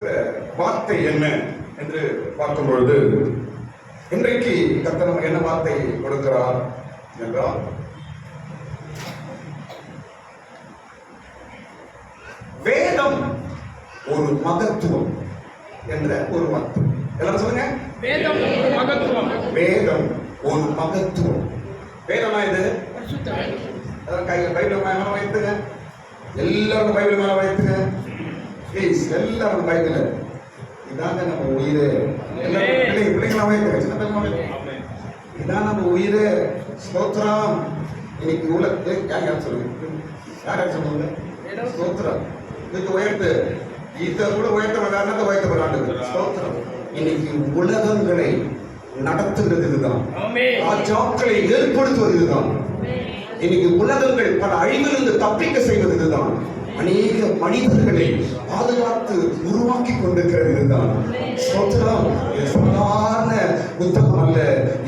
வார்த்தை என்ன என்று பார்க்கும் பொழுது இன்றைக்கு கர்த்தர் நமக்கு என்ன வார்த்தை கொடுக்கிறார் என்றால், வேதம் ஒரு மகத்துவம் என்ற ஒரு வார்த்தை. எல்லாரும் சொல்லுங்க, வேதம் ஒரு மகத்துவம். வேதம் ஒரு மகத்துவம். வேதமா இது பைபிள் மேல வைத்துங்க, எல்லாரும் பைபிள் மேல வைத்துங்க ப்ளீஸ். எல்லாரும் பைபிள் இதாங்க நம்ம உயிரே. பிள்ளைங்களா வைத்துங்க, சின்ன பிள்ளைங்க இதான் நம்ம உயிரே. ஸ்தோத்திரம். இன்னைக்கு உலகத்தை யார் சொல்லுங்க, யார் சொல்லுங்க ஸ்தோத்திரம். இதுக்கு உயர்த்து இதை கூட உயர்த்த உயர்த்தப்படாது. ஸ்தோத்திரம். இன்னைக்கு உலகங்களை நடத்துகிறது இதுதான், ராஜாக்களை ஏற்படுத்துவது இதுதான். இன்னைக்கு உலகங்கள் பல அழிவிலிருந்து தப்பிக்க செய்வது இதுதான். அநேக மனிதர்களை பாதுகாத்து உருவாக்கி கொண்டிருக்கிறது இதுதான். சாதாரண புத்தகம் அல்ல,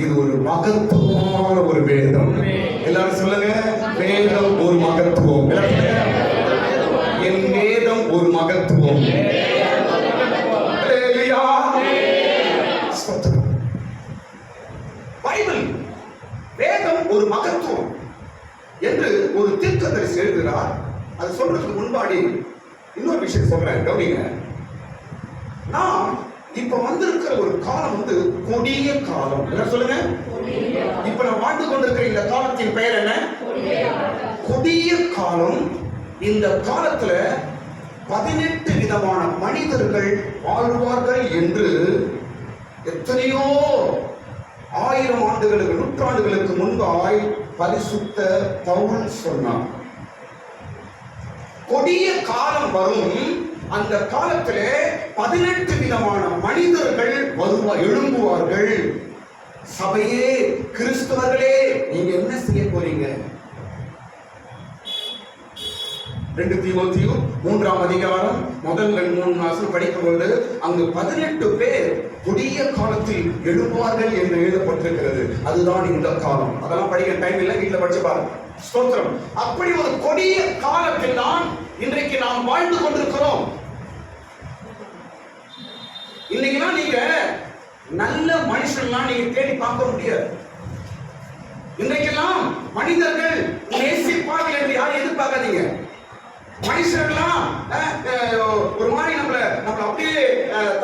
இது ஒரு மகத்துவமான ஒரு வேதம். எல்லாரும் சொல்லுங்க, வேதம் ஒரு மகத்துவம். என் வேதம் ஒரு மகத்துவம். பைபிள் வேதம் ஒரு மகத்துவம் என்று ஒரு தீர்க்கதரிசி எழுதுகிறார். அது சொல்றதுக்கு முன்பாடி இன்னொரு விஷயம் சொல்றேன், கவனிங்க. நாம் இப்ப வந்திருக்கிற ஒரு காலம் கொடிய காலம். என்ன சொல்லுங்க, இப்ப நான் வாழ்ந்து கொண்டிருக்கிற இந்த காலத்தின் பெயர் என்ன? கொடிய காலம். இந்த காலத்துல 18 விதமான மனிதர்கள் வாழ்வார்கள் என்று எத்தனையோ 1000 ஆண்டுகளுக்கு, நூற்றாண்டுகளுக்கு முன்பாய் பரிசுத்த பவுல் சொன்னார். கொடிய காலம் வரும். அந்த காலத்திலே 18 விதமான மனிதர்கள் எழும்புவார்கள். சபையே, கிறிஸ்தவர்களே, நீங்க என்ன செய்ய போறீங்க? 2 தீமோத்தேயு 3ஆம் அதிகாரம் முதல் 3 மாசம் படிக்கும்போது அங்கு 18 பேர் கொடிய காலத்தில் எழுவார்கள் என்று எழுதப்பட்டிருக்கிறது. அதுதான் இந்த காலம். அதெல்லாம் படிக்க டைம் இல்லை, வீட்டில் படிச்சு பாருங்க. ஸ்தோத்திரம். அப்படி ஒரு கொடிய காலத்தில் தான் இன்றைக்கு நாம் வாழ்ந்து கொண்டிருக்கிறோம். இன்னைக்குலாம் நீங்க நல்ல மனுஷன்லாம் நீங்க தேடி பார்க்க முடியாது. இன்றைக்கெல்லாம் மனிதர்கள் நேசிப்பார்கள் என்று யாரும் எதிர்பார்க்காதீங்க. மனுஷர்கள்லாம் ஒரு மாதிரி நம்மள அப்படியே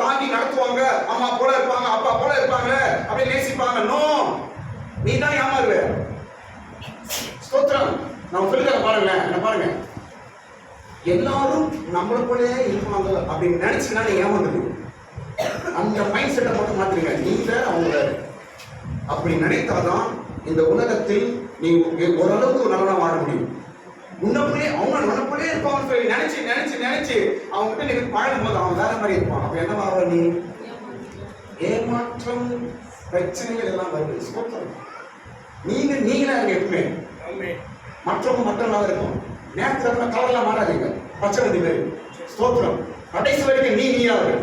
தாங்கி நடத்துவாங்க. அம்மா போல இருப்பாங்க, அப்பா போல இருப்பாங்க, அப்படியே நேசிப்பாங்க. நோ, நீ தான் ஏமாறுவ. ஸ்தோத்திரம். நான் சொல்லுறேன் பாருங்களேன், என்ன பாருங்க. எல்லாரும் நம்மள போலே இருப்பாங்க அப்படின்னு நினைச்சுன்னா நீ ஏமாந்துடுவீங்க. அந்த மைண்ட் செட்டை மட்டும் மாத்துறீங்க. நீங்க அவங்க அப்படி நினைத்தாதான் இந்த உலகத்தில் நீ ஓரளவுக்கு நல்லா வாழ முடியும். முன்னப்படியே அவங்க நல்லபடியே இருப்பாங்க சொல்லி நினைச்சு நினைச்சு நினைச்சு அவங்க கிட்ட நீங்க பழகும் போது அவங்க வேற மாதிரி இருப்பான். அப்ப என்ன ஆகுற? நீ ஏமாற்றம், பிரச்சனைகள் எல்லாம் வருது. நீங்களே அங்க எப்பவுமே மற்றவங்க இருக்கும். நேரத்தில் கலர்லாம் மாறாதீங்க, பச்சை வண்டி மாதிரி. ஸ்தோத்திரம். கடைசி வரைக்கும் நீயாவது.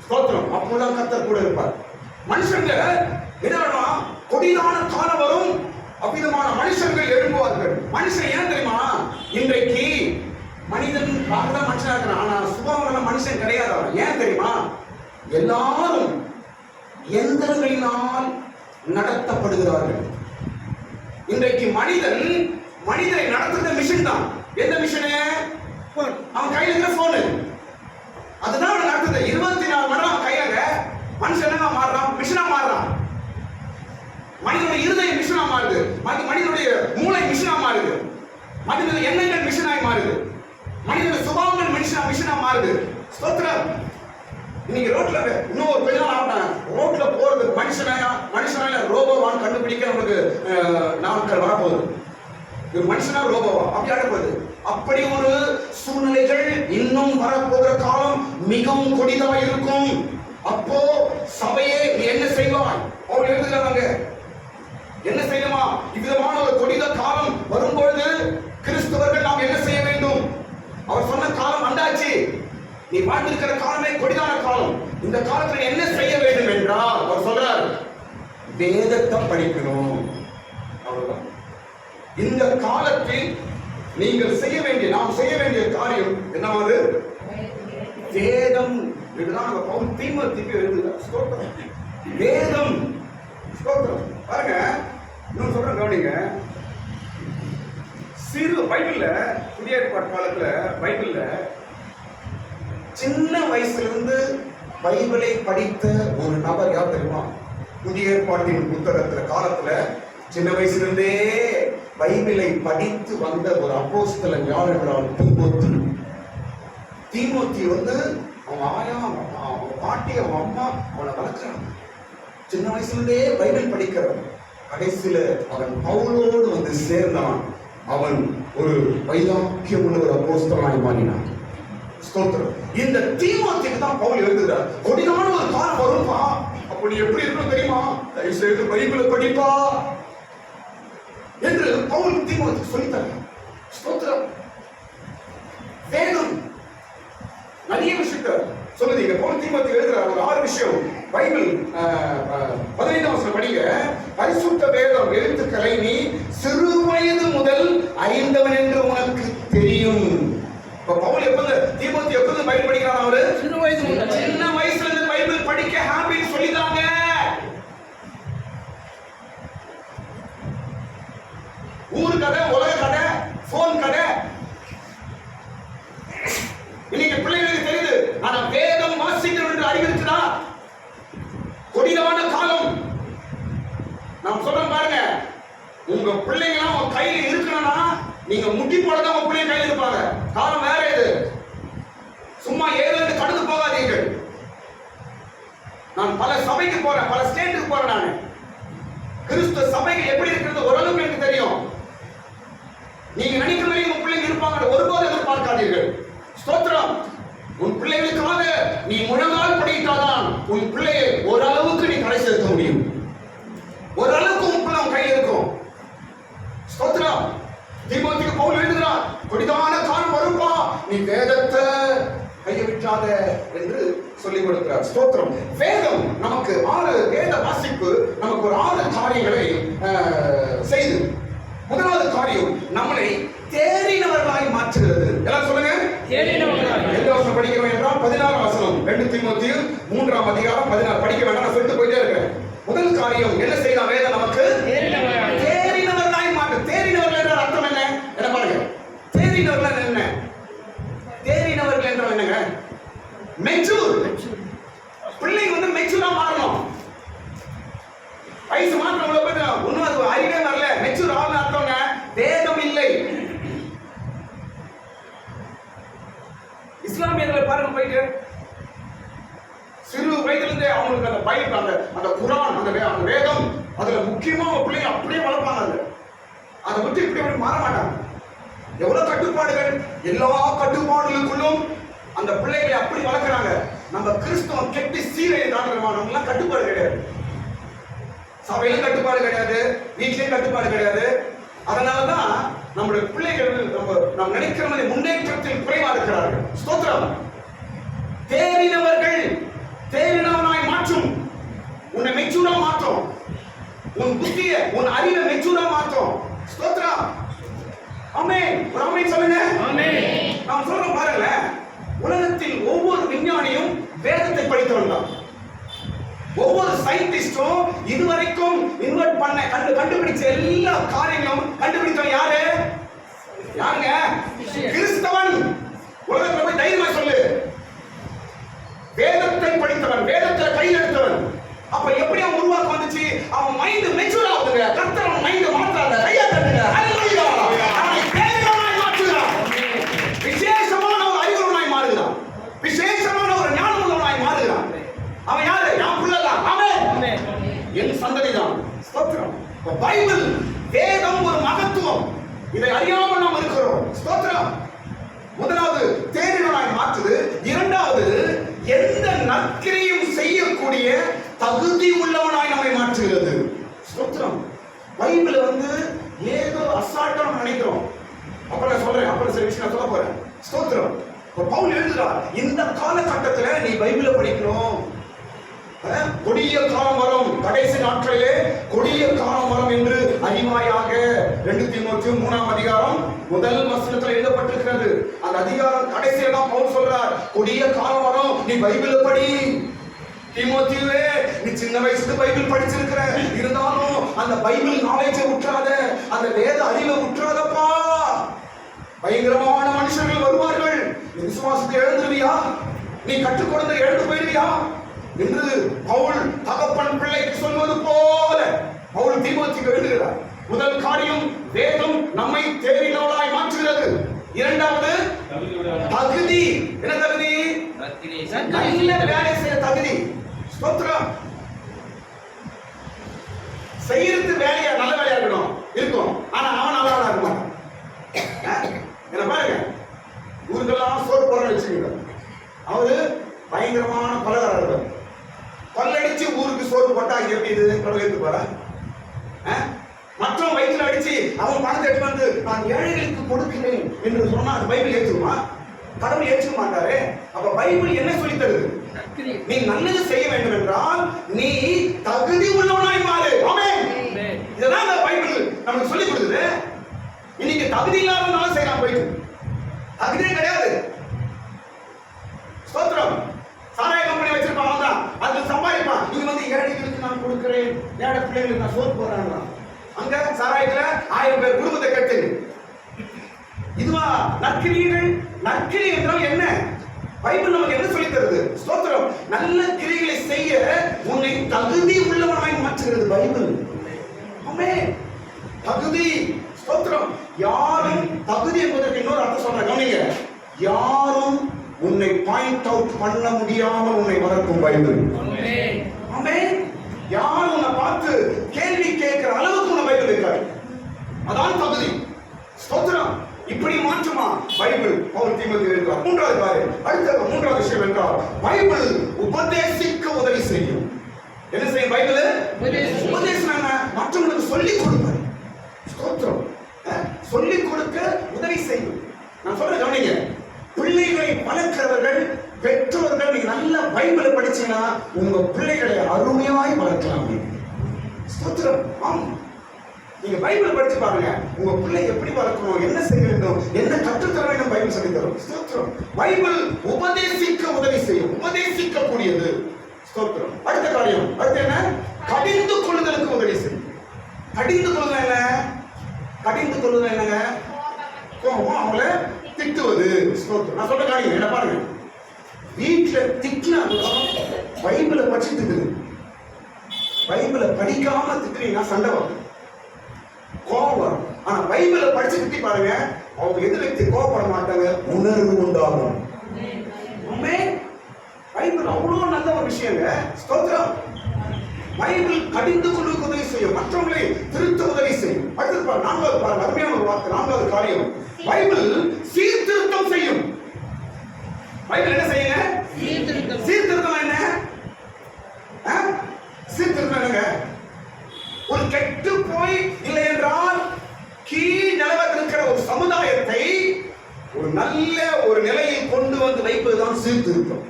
ஸ்தோத்திரம். அப்போதான் கர்த்தர் கூட இருப்பார். மனுஷங்க என்ன, கொடிதான காலம் வரும், அவ்விதமான மனுஷர்கள் எழும்புவார்கள். மனுஷன் ஏன் தெரியுமா? இன்றைக்கு மனிதன் பார்க்கதான் மனுஷனா இருக்கிறான், ஆனா சுபாவங்கள மனுஷன் கிடையாது. ஏன் தெரியுமா? எல்லாரும் எந்திரங்களினால் நடத்தப்படுகிறார்கள். இன்றைக்கு மனிதனை நடத்துகிற மிஷின் தான். எந்த மிஷினு? அவன் கையில இருக்கிற போனு. அதுதான் அவன் நடத்துது. 24 மணி நேரம் கையில. மனுஷனா மாறுறான், மிஷினா மாறுறான். மனிதனுடைய இருதயம் மிஷினா மாறுது, மனிதனுடைய மூளை மிஷினா மாறுது, மனிதனுடைய எண்ணங்கள் மிஷினாய் மாறுது, மனிதனுடைய சுபாவங்கள் மிஷினா மாறுது. ஸ்தோத்திரம். இன்னைக்கு ரோட்ல இன்னும் கொஞ்ச நாள் ஆகணும், ரோட்ல போறது மனுஷனால ரோபோவான்னு கண்டுபிடிக்க நமக்கு நாட்கள் வரப்போகுது. இது மனுஷனா ரோபோவா அப்படி ஆடப்போகுது. அப்படி ஒரு சூழ்நிலைகள் இன்னும் வரப்போகிற காலம் மிகவும் கொடிதா இருக்கும். அப்போ சபையே நீ என்ன செய்வாய்? அவங்க எழுதுகிறாங்க, என்ன செய்யணுமா? இவ்விதமான ஒரு கொடித காலம் வரும்பொழுது கிறிஸ்தவர்கள் நாம் என்ன செய்ய வேண்டும்? அவர் சொன்ன காலம் வந்தாச்சு. நீ வாழ்ந்திருக்கிற காலமே கொடிதான காலம். இந்த காலத்தில் என்ன செய்ய வேண்டும் என்றால் அவர் சொல்றார், வேதத்தை படிக்கணும். அவ்வளவுதான். இந்த காலத்தில் நீங்கள் செய்ய வேண்டிய, நாம் செய்ய வேண்டிய காரியம் என்னவாது? வேதம் இதுதான் நம்ம பவுல் தீமோத்தேயுக்கு எழுதுகிறார். ஸ்தோத்திரம். வேதம். ஸ்தோத்திரம். பாருங்க, இன்னும் சொல்றேன் கவனிங்க. சிறு பைபிள்ல, புதிய ஏற்பாட்டு காலத்துல பைபிள்ல சின்ன வயசுல இருந்து பைபிளை படித்த ஒரு நபர் யார் தெரியுமா? புதிய ஏற்பாட்டின் புத்தகத்துல காலத்துல சின்ன வயசுல இருந்தே பைபிளை படித்து வந்த ஒரு அப்போஸ்தலன் யார் என்றால் தீமோத்தி. தீமோத்தி அவன் ஆயா, அவன் பாட்டி, அவன் அம்மா அவனை வளர்க்கிறான். சின்ன வயசுல இருந்தே பைபிள் படிக்கிறவன். கடைசியில அவன் பவுலோடு சேர்ந்தான். அவன் ஒரு வைராக்கியம் உள்ள ஒரு அப்போஸ்தலனாய் மாறினான். ஸ்தோத்திரம். இந்த தீமோத்தேயுக்கு தான் பவுல் எழுதுகிறார். கொடிதான ஒரு காலம் வரும்பா, அப்ப நீ எப்படி இருக்கணும் தெரியுமா? தயவு செய்து பைபிளை படிப்பா என்று பவுல் தீமோத்தேயுக்கு சொல்லித்தார். ஸ்தோத்திரம். வேதம் நிறைய விஷயத்தை சொல்லுதீங்க. பவுல் தீமோத்தேயுக்கு எழுதுகிறார் ஒரு 6 விஷயம். பைபிள் 15ஆம் வசனம் படிங்க. பரிசுத்த வேதம் எழுத்துக்களை நீ சிறு வயது முதல் அறிந்தவன் என்று உனக்கு தெரியும். இப்ப பவுல் எப்போது தீமோத்தேயு எப்போது பைபிள் படிக்கிறான்? அவரு சிறு வயது முதல். சின்ன வயசுல இருந்து பைபிள் படிக்க ஹாபிட் சொல்லிதாங்க. ஊர் கதை, உலக கதை, போன் கதை இன்னைக்கு பிள்ளைகளுக்கு தெரியுது. ஆனா வேதம் வாசிக்கணும் என்று அறிவிருக்குதா? கொடிதான காலம். நாம் சொல்றோம் பாருங்க, உங்க பிள்ளைங்க உங்க கையில இருக்கணும்னா நீங்க முட்டி போடதான் உங்க பிள்ளைங்க கையில இருப்பாங்க. காலம் வேற இது. சும்மா ஏதோ கடந்து போகாதீர்கள். நான் பல சபைக்கு போறேன், பல ஸ்டேட்டுக்கு போறேன். நான் கிறிஸ்துவ சபைகள் எப்படி இருக்கிறது ஓரளவுக்கு எனக்கு தெரியும். நீங்க நினைக்கிற மாதிரி உங்க பிள்ளைங்க இருப்பாங்க ஒருபோதும் எதிர்பார்க்காதீர்கள். ஸ்தோத்திரம். உன் பிள்ளைகளுக்காக நீ முழங்கால் படித்தாதான் உன் பிள்ளையை ஓரளவுக்கு நீ கடை சேர்க்க முடியும். ஓரளவுக்கு உன் பிள்ளை கையில் இருக்கும். ஸ்தோத்திரம். தீமோத்தேயுக்கு பவுல் எழுதுகிறார், கொடிதான காலம் வரும்பா, நீ வேதத்தை கையை விட்டாத என்று சொல்லிக் கொடுக்கிறார். ஸ்தோத்திரம். வேதம் நமக்கு 6 வேத வாசிப்பு நமக்கு ஒரு 6 காரியங்களை செய்து. முதலாவது காரியம் நம்மளை தேறினவர்களாய் மாற்றுகிறது. எல்லாம் சொல்லுங்க, தேறினவர்களாய். எந்த வசனம் படிக்கிறோம் என்றால் 16ஆம் வசனம் 2 தீமோத்தேயு 3ஆம் அதிகாரம் 16. படிக்க வேண்டாம், நான் சொல்லிட்டு போயிட்டே இருக்கேன். முதல் காரியம் என்ன செய்யலாம்? வேதம் நமக்கு தேறினவர்களாய் மாற்று. தேறினவர்கள் என்றால் அர்த்தம் என்ன? என்ன பாருங்க, தேறினவர்கள் என்ன? தேறினவர்கள் என்றால் என்னங்க? மெச்சூர். பிள்ளைங்க மெச்சூரா மாறணும். வயசு மாற்றம் உள்ள போது ஒன்னும் அது அறிவே வரல, மெச்சூர் ஆகணும் அர்த்தம்ங்க. வேதம் இல்லை. இஸ்லாமியர்களை பாருங்க, போயிட்டு சிறு வயதுல இருந்தே அவங்களுக்கு அந்த பைபிள், அந்த குரான், அந்த வேதம், அதுல முக்கியமா அவங்க பிள்ளைங்க அப்படியே வளர்ப்பாங்க. அதை விட்டு இப்படி மாற மாட்டாங்க. எவ்வளவு கட்டுப்பாடுகள், எல்லா கட்டுப்பாடுகளுக்குள்ளும் அந்த பிள்ளைகளை அப்படி வளர்க்கிறாங்க. நம்ம கிறிஸ்தவம் கெட்டி சீரை தாண்டமா, நம்மளாம் கட்டுப்பாடு கிடையாது. சபையிலும் கட்டுப்பாடு கிடையாது, வீட்லயும் கட்டுப்பாடு கிடையாது. அதனாலதான் நம்முடைய பிள்ளைகள் நம்ம நினைக்கிற மாதிரி முன்னேற்றத்தில் குறைவா இருக்கிறார்கள். ஸ்தோத்திரம். தேறினவர்கள் தேறினவனாய் மாற்றும். உன்னை மெச்சூரா மாற்றும். உன் புத்திய, உன் அறிவை மெச்சூரா மாற்றும். ஸ்தோத்திரம். ஆமென். ஒரு ஆமென் சொல்லுங்க. ஆமென். நாம் சொல்றோம் பாருங்க, உலகத்தில் ஒவ்வொரு விஞ்ஞானியும் வேதத்தை படித்தவன் தான். ஒவ்வொரு சயின்டிஸ்டும் இதுவரைக்கும் இன்வெர்ட் பண்ண கண்டுபிடிச்ச எல்லா காரியங்களும் கண்டுபிடித்தவன் யாரு? யாருங்க? கிறிஸ்தவன். உலகத்துல போய் தைரியமா சொல்லு, வேதத்தை படித்தவன், வேதத்தை கையில் எடுத்தவன். அப்ப எப்படி அவன் உருவாக்கம் வந்துச்சு? அவன் மைண்ட் மெச்சூர் ஆகுதுங்க. கர்த்தர் அவன் மைண்ட் மாற்றாத. கையா தட்டுங்க. ஹல்லேலூயா. அவனை தேவனாய் மாற்றுகிறார். விசேஷமான ஒரு அறிவுள்ளவனாய் மாறுகிறான். விசேஷமான ஒரு ஞானம் உள்ளவனாய் மாறுகிறான். அவன் யாரு? நான் புள்ளதான். ஆமென். என் சந்ததிதான். ஸ்தோத்திரம். பைபிள் வேதம் ஒரு மகத்துவம். இதை அறியாமல் நாம் இருக்கிறோம். ஸ்தோத்திரம். முதலாவது தேறினவனாய் மாற்றுது. இரண்டாவது எந்த நற்கிரியும் செய்யக்கூடிய தகுதி உள்ளவனாய் நம்மை மாற்றுகிறது. ஸ்தோத்திரம். பைபிள் ஏதோ அசால்ட்டா நம்ம நினைக்கிறோம். அப்புறம் சொல்றேன், அப்புறம் சில விஷயம் சொல்ல போறேன். ஸ்தோத்திரம். பவுல் எழுதுறார், இந்த காலகட்டத்துல நீ பைபிளை படிக்கணும். கொடிய காலம் வரும், கடைசி நாட்களிலே கொடிய காலம் வரும் என்று அறிவாயாக 2 தீமோத்தேயு 3ஆம் அதிகாரம் முதல் வசனத்துல எழுதப்பட்டிருக்கிறது. அந்த அதிகாரம் கடைசியில தான் பவுல் சொல்றார், கொடிய காலம் வரும், நீ பைபிளை படி. தீமோத்தேயுவே, நீ சின்ன வயசுல பைபிள் படிச்சிருக்கிற, இருந்தாலும் அந்த பைபிள் நாலேஜை விட்டுறாத, அந்த வேத அறிவை விட்டுறாதப்பா. பயங்கரமான மனுஷர்கள் வருவார்கள். நீ விசுவாசத்தை எழுந்துருவியா? நீ கற்றுக் கொடுத்த எழுந்து போயிடுவியா என்று பவுல் தகப்பன் பிள்ளைக்கு சொல்வது போல பவுல் தீமோத்தேயுக்கு எழுதுகிறார். முதல் காரியம், வேதம் நம்மை தேறினவர்களாய் மாற்றுகிறது. இரண்டாவது தகுதி. என்ன தகுதி? நல்ல வேலை செய்ய தகுதி. ஸ்தோத்திரம். செய்யறது வேலையா, நல்ல வேலையா இருக்கணும் இருக்கும், ஆனா அவன் நல்லவனா இருக்க மாட்டான். என்ன பாருங்க, ஊருக்கெல்லாம் சோறு போறன்னு வச்சுக்கோங்க, அவரு பயங்கரமான கொலைகாரர் இருப்பார். கொள்ளடிச்சு ஊருக்கு சோறு போட்டா எப்படி இது கடவுள் ஏத்துப்பாரா? மற்றவன் வயிற்றுல அடிச்சு அவன் பணத்தை எடுத்து வந்து நான் ஏழைகளுக்கு கொடுக்கிறேன் என்று சொன்னா அது பைபிள் ஏற்றுமா? கடவுள் ஏற்ற மாட்டாரு. அப்ப பைபிள் என்ன சொல்லி தருது? நீ நல்லது செய்ய வேண்டும் என்றால் நீ தகுதி உள்ளவனாய் மாறு. ஆமென். இதுதான் இந்த பைபிள் நமக்கு சொல்லி கொடுக்குது. இன்னைக்கு தகுதி இல்லாதவனால செய்யலாம், போயிட்டு தகுதியே கிடையாது. ஸ்தோத்திரம். சாராய கம்பெனி வச்சிருப்பான் தான், அதுக்கு சம்பாதிப்பான். இங்க வந்து ஏழைகளுக்கு நான் கொடுக்கிறேன், ஏழை பிள்ளைகளுக்கு நான் சோறு போடுறேன். அங்க சாராயத்துல 1000 பேர் குடும்பத்தை கட்டு. இதுவா நற்கிரியைகள்? நற்கிரியை என்றால் என்ன? பைபிள் நமக்கு என்ன சொல்லி தருது? ஸ்தோத்திரம். நல்ல கிரியைகளை செய்ய உன்னை தகுதி உள்ளவனாய் மாற்றுகிறது பைபிள். ஆமென். தகுதி. ஸ்தோத்திரம். யாரும் தகுதி என்பதற்கு இன்னொரு அர்த்தம் சொல்றேன், கவனிங்க. யாரும் உன்னை பாயிண்ட் அவுட் பண்ண முடியாமல் உன்னை வளர்க்கும் பைபிள். ஆமென். ஆமென். யாரும் உன்னை பார்த்து கேள்வி கேட்கிற அளவுக்கு உன்னை பைபிள் இருக்காது. அதான் தகுதி. ஸ்தோத்திரம். இப்படி மாற்றுமா பைபிள்? பவுல் தீமோத்தேயுக்கு எழுதுகிறார். மூன்றாவது காரியம், அடுத்த மூன்றாவது விஷயம் என்றால் பைபிள் உபதேசிக்க உதவி செய்யும். என்ன செய்யும் பைபிள்? உபதேசம் என்ன? மற்றவங்களுக்கு சொல்லிக் கொடுப்பார். ஸ்தோத்திரம். சொல்லிக் கொடுக்க உதவி செய்யும். நான் சொல்றேன் கவனிங்க. பிள்ளைகளை வளர்க்கிறவர்கள், பெற்றோர்கள், நீங்க நல்ல பைபிளை படிச்சீங்கன்னா உங்க பிள்ளைகளை அருமையாய் வளர்க்கலாம். ஸ்தோத்திரம். ஆம், நீங்க பைபிளை படிச்சு பாருங்க, உங்க பிள்ளை எப்படி வளர்க்கணும், என்ன செய்ய வேண்டும், என்ன கற்றுத்தர வேண்டும், பைபிள் சொல்லி தரும். ஸ்தோத்திரம். பைபிள் உபதேசிக்க உதவி செய்யும், உபதேசிக்க கூடியது. ஸ்தோத்திரம். அடுத்த காரியம், அடுத்து என்ன? கடிந்து கொள்ளுதலுக்கு உதவி செய்யும். கடிந்து கொள்ளுதல் என்ன? கடிந்து கொள்ளுதல் என்னங்க? கோபம், அவங்கள திட்டுவது. ஸ்தோத்திரம். நான் சொல்ற காரியம் என்ன பாருங்க, வீட்டுல திட்டினா பைபிளை படிச்சு திட்டுது. பைபிளை படிக்காம திட்டுறீங்கன்னா சண்டை வரும், கோபம் வரும். ஆனா பைபிளை படிச்சு திட்டி பாருங்க, அவங்க எதிர்த்து கோபப்பட மாட்டாங்க, உணர்வு உண்டாகும். பைபிள் அவ்வளவு நல்ல ஒரு விஷயங்க. ஸ்தோத்திரம். பைபிள் கடிந்து கொள்ளுக்கு உதவி செய்யும், மற்றவங்களை திருத்த உதவி செய்யும். அடுத்தது பாருங்க, நான்காவது பாருங்க, அருமையான ஒரு வார்த்தை, நான்காவது காரியம், பைபிள் சீர்திருத்தம் செய்யும். பைபிள் என்ன செய்யுங்க? சீர்திருத்தம் என்ன? சீர்திருத்தம் என்னங்க? ஒரு கெட்டு போய் இல்லை என்றால் கீழ் நிலவத்தில் இருக்கிற ஒரு சமுதாயத்தை ஒரு நல்ல ஒரு நிலையில் கொண்டு வந்து வைப்பதுதான் சீர்திருத்தம்.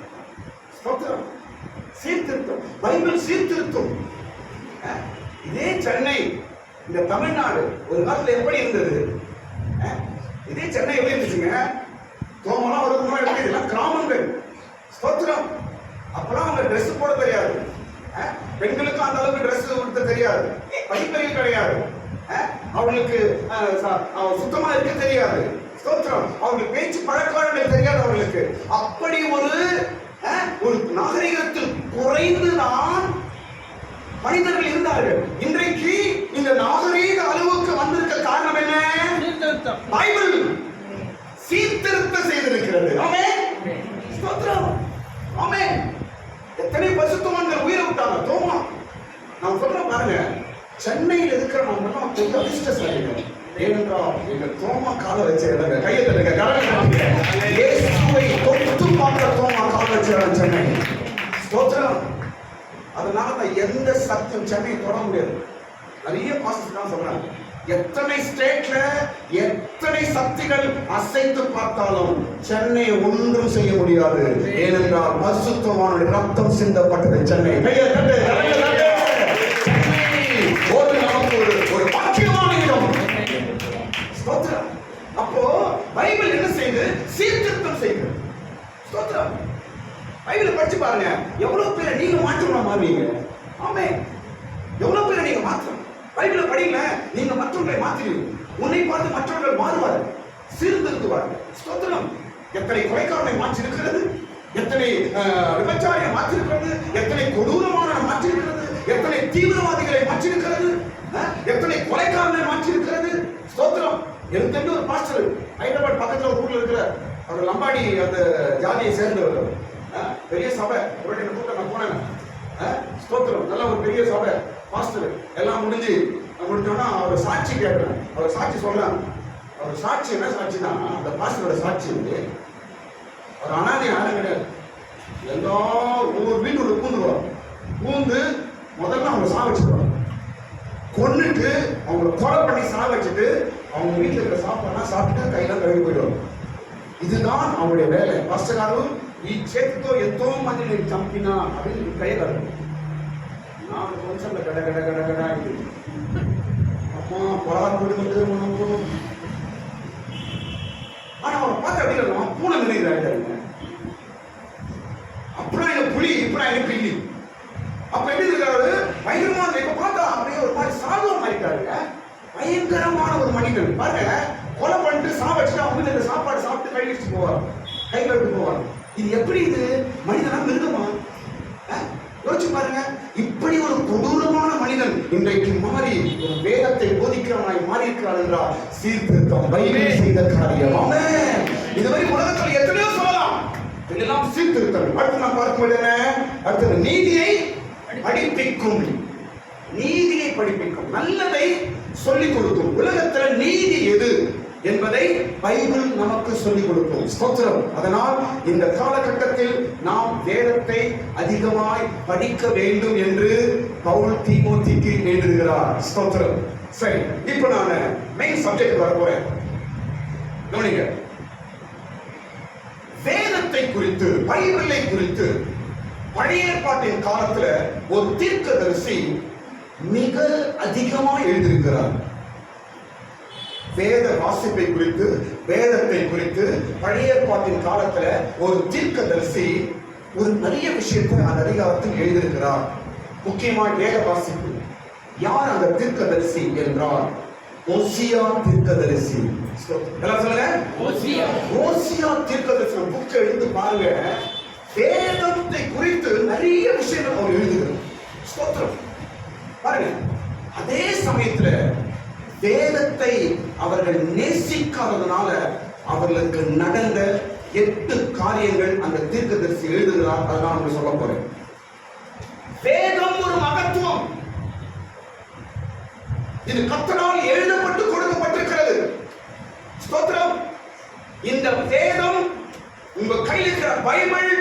சீர்திருத்தம். பைபிள் சீர்திருத்தம். இதே சென்னை, இந்த தமிழ்நாடு ஒரு காலத்துல எப்படி இருந்தது? இதே சென்னை எப்படி இருந்துச்சுங்க? தோமலாம் ஒரு எப்படி இதெல்லாம் கிராமங்கள். ஸ்தோத்திரம். அப்பெல்லாம் அவங்க ட்ரெஸ் போட தெரியாது, பெண்களுக்கு அந்த அளவுக்கு ட்ரெஸ் உடுத்த தெரியாது, படிப்பறிவு கிடையாது, அவங்களுக்கு சுத்தமா இருக்க தெரியாது. ஸ்தோத்திரம். அவங்களுக்கு பேச்சு பழக்கவழக்கங்கள் தெரியாது அவங்களுக்கு. அப்படி ஒரு நாகரிகத்தில் குறைந்துதான் மனிதர்கள் இருந்தார்கள். இன்றைக்கு இந்த நாகரீக அளவுக்கு வந்திருக்க காரணம் என்ன? பைபிள் சீர்திருத்தம் செய்திருக்கிறது. ஆமென். ஸ்தோத்திரம். ஆமென். எத்தனை பரிசுத்தவான்கள் உயிரை விட்டாங்க. தோமா, நான் சொல்றேன் பாருங்க, சென்னையில் இருக்கிற நம்ம கொஞ்சம் அதிர்ஷ்டசாலிகள். ஏனென்றால் எங்க தோமா கால வச்ச இடங்க, கையை தட்டுங்க, இயேசுவை தொட்டு பார்க்க தோமா கால வச்ச இடம் சென்னை. ஸ்தோத்திரம். அதனால தான் எந்த சத்தியம் சென்னையை தொட முடியாது. நிறைய பாஸ்டர்ஸ் தான் சொல்றாங்க, எத்தனை ஸ்டேட்ல எத்தனை சக்திகள் அசைத்து பார்த்தாலும் சென்னை ஒன்றும் செய்ய முடியாது. ஏனென்றால் பரிசுத்தவானுடைய ரத்தம் சிந்தப்பட்டது சென்னை. ஒரு பாக்கியமான இடம். அப்போ செய்து சீர்திருத்தம் செய்கிறது. ஸ்தோத்திரம். பைபிளை படிச்சு பாருங்க, எவ்வளவு பேரை நீங்க மாற்றலாம் மாறுவீங்க. ஆமே, எவ்வளவு பேரை நீங்க மாற்றலாம். பைபிளை படிங்க, நீங்க மற்றவர்களை மாற்றுவீங்க. உன்னை பார்த்து மற்றவர்கள் மாறுவார்கள், சீர்திருத்துவார்கள். ஸ்தோத்திரம். எத்தனை கொலைக்காரனை மாற்றி இருக்கிறது, எத்தனை விபச்சாரியை மாற்றிருக்கிறது, எத்தனை கொடூரமான மாற்றிருக்கிறது, எத்தனை தீவிரவாதிகளை மாற்றிருக்கிறது, எத்தனை கொலைக்காரனை மாற்றிருக்கிறது. ஸ்தோத்திரம். எனக்கு தெரிஞ்ச ஒரு பாஸ்டர் ஹைதராபாத் பக்கத்துல ஒரு ஊர்ல இருக்கிற அவர் லம்பாடி அந்த ஜாதியை சேர்ந்தவர். பெரிய சபை கூட்டம் நான் போனேன். ஸ்தோத்திரம். நல்ல ஒரு பெரிய சபை பாஸ்டர். எல்லாம் முடிஞ்சோன்னா அவர் சாட்சி கேட்கிறேன். அவர் சாட்சி சொல்றாங்க. அவர் சாட்சி என்ன சாட்சினா, அந்த பாஸ்டரோட சாட்சி வந்து அவர் அனாதை யாரும் கிடையாது. எல்லா ஒவ்வொரு வீட்டுல பூந்துருவார். பூந்து முதல்ல அவங்க சா வச்சுருவாங்க. கொன்னுட்டு அவங்களை கொலை பண்ணி சா வச்சுட்டு அவங்க வீட்டில் இருக்கிற சாப்பாடுலாம் சாப்பிட்டு கையெல்லாம் கழுவி போயிடுவாங்க. இதுதான் அவங்களுடைய வேலை. பாஸ்டர் ఈ చేతితో ఎంతో మందిని చంపినా అని కయ్యగలరు. నాకు కొంచెం గడ గడ గడ గడ ఇది అమ్మా పొలాలు வந்து మనకు ஆனா அவனை பார்த்து அப்படி இல்லை, பூனை நினைக்கிறாங்க. அப்புறம் எனக்கு புலி, இப்ப எனக்கு பில்லி. அப்ப எப்படி இருக்காரு, பயங்கரமான. இப்ப பார்த்தா அப்படியே ஒரு மாதிரி சாதுவம் ஆயிட்டாருங்க. பயங்கரமான ஒரு மனிதன் பாருங்க. கொலை பண்ணிட்டு சா வச்சுட்டு அவங்க வீட்டுல சாப்பாடு சாப்பிட்டு கை வச்சுட்டு போவார், கை கழுவிட்டு போவார். இது எப்படி? இது மனிதனா மிருகமா? யோசிச்சு பாருங்க. இப்படி ஒரு கொடூரமான மனிதன் இன்றைக்கு மாறி ஒரு வேதத்தை போதிக்கிறவனாய் மாறி இருக்கிறான் என்றால் சீர்திருத்தம் பைபிள் செய்த காரியம். ஆமென். இதுவரை உலகத்தில் எத்தனையோ சொல்லலாம், இதெல்லாம் சீர்திருத்தம். அடுத்து நாம் பார்க்கும்போது என்ன? அடுத்தது நீதியை படிப்பிக்கும். நீதியை படிப்பிக்கும், நல்லதை சொல்லிக் கொடுக்கும். உலகத்தில் நீதி எது என்பதை பைபிள் நமக்கு சொல்லிக் கொடுக்கும். ஸ்தோத்திரம். அதனால் இந்த காலகட்டத்தில் நாம் வேதத்தை அதிகமாய் படிக்க வேண்டும் என்று பவுல் தீமோத்தேயுக்கு எழுதுகிறார். ஸ்தோத்திரம். சரி, இப்போ நான் மெயின் சப்ஜெக்ட் வர போறேன். கவனிங்க. வேதத்தை குறித்து, பைபிளை குறித்து பழைய ஏற்பாட்டின் காலத்துல ஒரு தீர்க்கதரிசி மிக அதிகமாய் எழுதியிருக்கிறார். வேத வாசிப்பை குறித்து, வேதத்தை குறித்து பழைய ஏற்பாட்டின் காலத்துல ஒரு தீர்க்கதரிசி ஒரு நிறைய விஷயத்தை அந்த அதிகாரத்தில் எழுதியிருக்கிறார். முக்கியமாக வேத வாசிப்பு. யார் அந்த தீர்க்கதரிசி என்றால் ஓசியா தீர்க்கதரிசி. எல்லாம் சொல்லுங்க, ஓசியா தீர்க்கதரிசி புக்கை எடுத்து பாருங்க. வேதத்தை குறித்து நிறைய விஷயங்கள் அவர் எழுதுகிறார். ஸ்தோத்திரம். பாருங்க, அதே சமயத்துல வேதத்தை அவர்கள் நேசிக்காததுனால அவர்களுக்கு நடந்த 8 காரியங்கள் அந்த தீர்க்கதரிசி எழுதுகிறார். அதெல்லாம் நான் சொல்ல போறேன். வேதம் ஒரு மகத்துவம். இது கர்த்தரால் எழுதப்பட்டு கொடுக்கப்பட்டிருக்கிறது. ஸ்தோத்திரம். இந்த வேதம், உங்க கையில் இருக்கிற பைபிள்,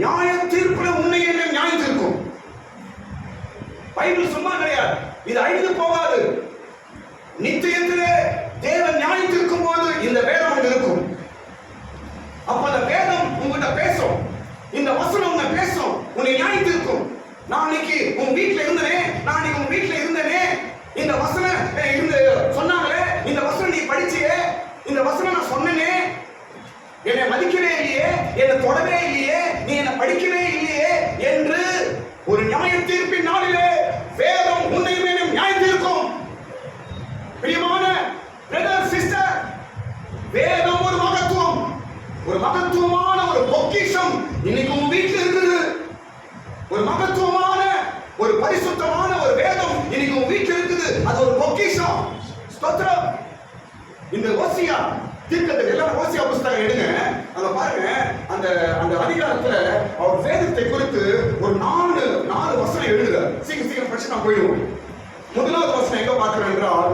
நியாய தீர்ப்புல உண்மை என்ன நியாயம் தீர்க்கும். பைபிள் சும்மா கிடையாது, இது அழிந்து போகாது. நித்தியத்திலே தேவன் நியாயம் தீர்க்கும் போது இந்த வேதம் இருக்கும். அப்ப அந்த வேதம் உங்ககிட்ட பேசும், இந்த வசனம் உன்னை பேசும், உன்னை நியாயம் தீர்க்கும். நான் இன்னைக்கு உன் வீட்டுல இருந்தேனே, இந்த வசனம் இருந்து சொன்னாங்களே, இந்த வசனம் நீ படிச்சியே, இந்த வசனம் நான் சொன்னேனே, என்னை மதிக்கவே இல்லையே, என்னை தொடவே இல்லையே, நீ என்னை படிக்கவே இல்லையே என்று ஒரு நியாய தீர்ப்பின் நாளிலே வேதம் உன்னை மேலும் நியாயம் தீர்க்கும். பிரியமான பிரதர் சிஸ்டர், வேதம் ஒரு மகத்துவம், ஒரு மகத்துவமான ஒரு பொக்கிஷம் இன்னைக்கு உங்க வீட்டில் இருக்குது. ஒரு மகத்துவமான ஒரு பரிசுத்தமான ஒரு வேதம் இன்னைக்கு உங்க வீட்டில் இருக்குது. அது ஒரு பொக்கிஷம். ஸ்தோத்திரம். இந்த ஓசியா தீர்க்கதரிசி, எல்லாம் ஓசியா புத்தகம் எடுங்க. அங்க பாருங்க, அந்த அந்த அதிகாரத்துல அவர் வேதத்தை குறித்து ஒரு 4 வசனம் எழுதுறார். சீக்கிரம் படிச்சு நான் போயிடுவோம். முதலாவது வசனம் எங்க பார்க்கிறோம் என்றால்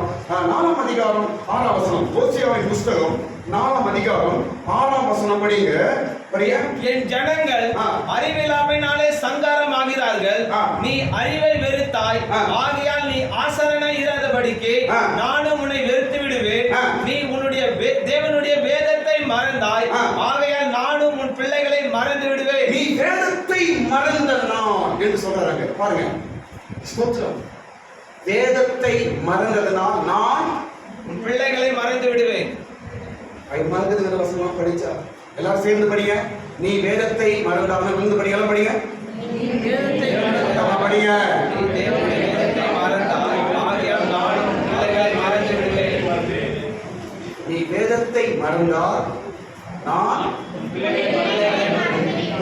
4ஆம் அதிகாரம் 6ஆம் வசனம். ஓசியாவின் புத்தகம் 4ஆம் அதிகாரம் 6ஆம் வசனம் படிங்க. என் ஜனங்கள் அறிவில்லாமையினாலே சங்காரம் ஆகிறார்கள். நீ அறிவை வெறுத்தாய், ஆகையால் நீ ஆசரணை இராதபடிக்கு நானும் உன்னை வெறுத்து விடுவேன். நீ உன்னுடைய தேவனுடைய வேதத்தை மறந்தாய், ஆகையால் நானும் உன் பிள்ளைகளை மறந்து விடுவேன். நீ வேதத்தை மறந்த நான் என்று சொல்றாங்க. பாருங்க, ஸ்தோத்திரம். வேதத்தை மறந்ததனால் நான் உன் பிள்ளைகளை மறந்து விடுவேன். பயமா இருக்குது வசனம் படிச்சா. எல்லாரும் சேர்ந்து படிங்க. நீ வேதத்தை மறந்தாமல் விழுந்து படிங்க. எல்லாம் படிங்க. படிங்க. நீ வேதத்தை மறந்தால் நான்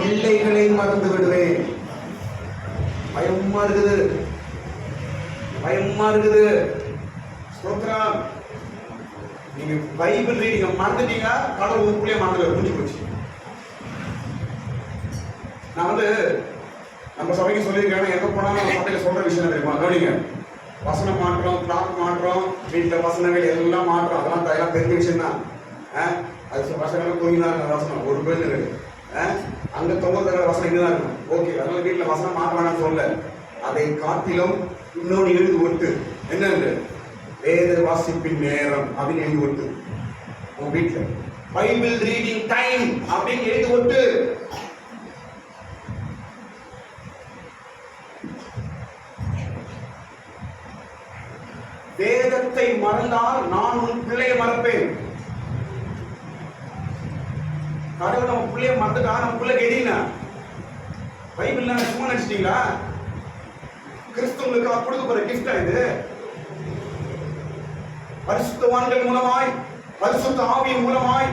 பிள்ளைகளை மறந்து விடுவேன். பயமா இருக்குது, பயமா இருக்குது. ஸ்தோத்திரம். நீங்க பைபிள் ரீடிங்க மறந்துட்டீங்க, கடவுள் உங்களுக்குள்ளே மறந்து முடிஞ்சு போச்சு. நான் நம்ம சபைக்கு சொல்லியிருக்கேன், எங்க போனாலும் நம்ம சபையில சொல்ற விஷயம் தெரியுமா? கவனிங்க. வசனம் மாற்றம், கிளாக் மாற்றம், வீட்டில் வசனங்கள் எல்லாம் மாற்றம், அதெல்லாம் தெரிஞ்ச விஷயம் தான். அது வசனம் தூங்கினா வசனம் ஒரு பேர் இருக்கு. அங்க 90 வசனம் இங்கதான் இருக்கும். ஓகே, அதனால வீட்டில் வசனம் மாற்ற வேணாம்னு சொல்ல. அதை காட்டிலும் இன்னொன்று எழுதி ஒட்டு. என்னன்னு? வேத வாசிப்பின் நேரம் அப்படின்னு எழுதி ஒட்டு. உங்க வீட்டில் பைபிள் ரீடிங் டைம் அப்படின்னு எழுதி ஒட்டு. வேதத்தை மறந்தால் நான் உன் பிள்ளையை மறப்பேன். கடவுள் நம்ம பிள்ளைய மறந்துட்டா நம்ம பிள்ளை கெடினா பைபிள் சும்மா நினைச்சிட்டீங்களா? கிறிஸ்துவனுக்கு கொடுக்க போற கிஃப்டா இது? பரிசுத்தவான்கள் மூலமாய், பரிசுத்த ஆவியின் மூலமாய்,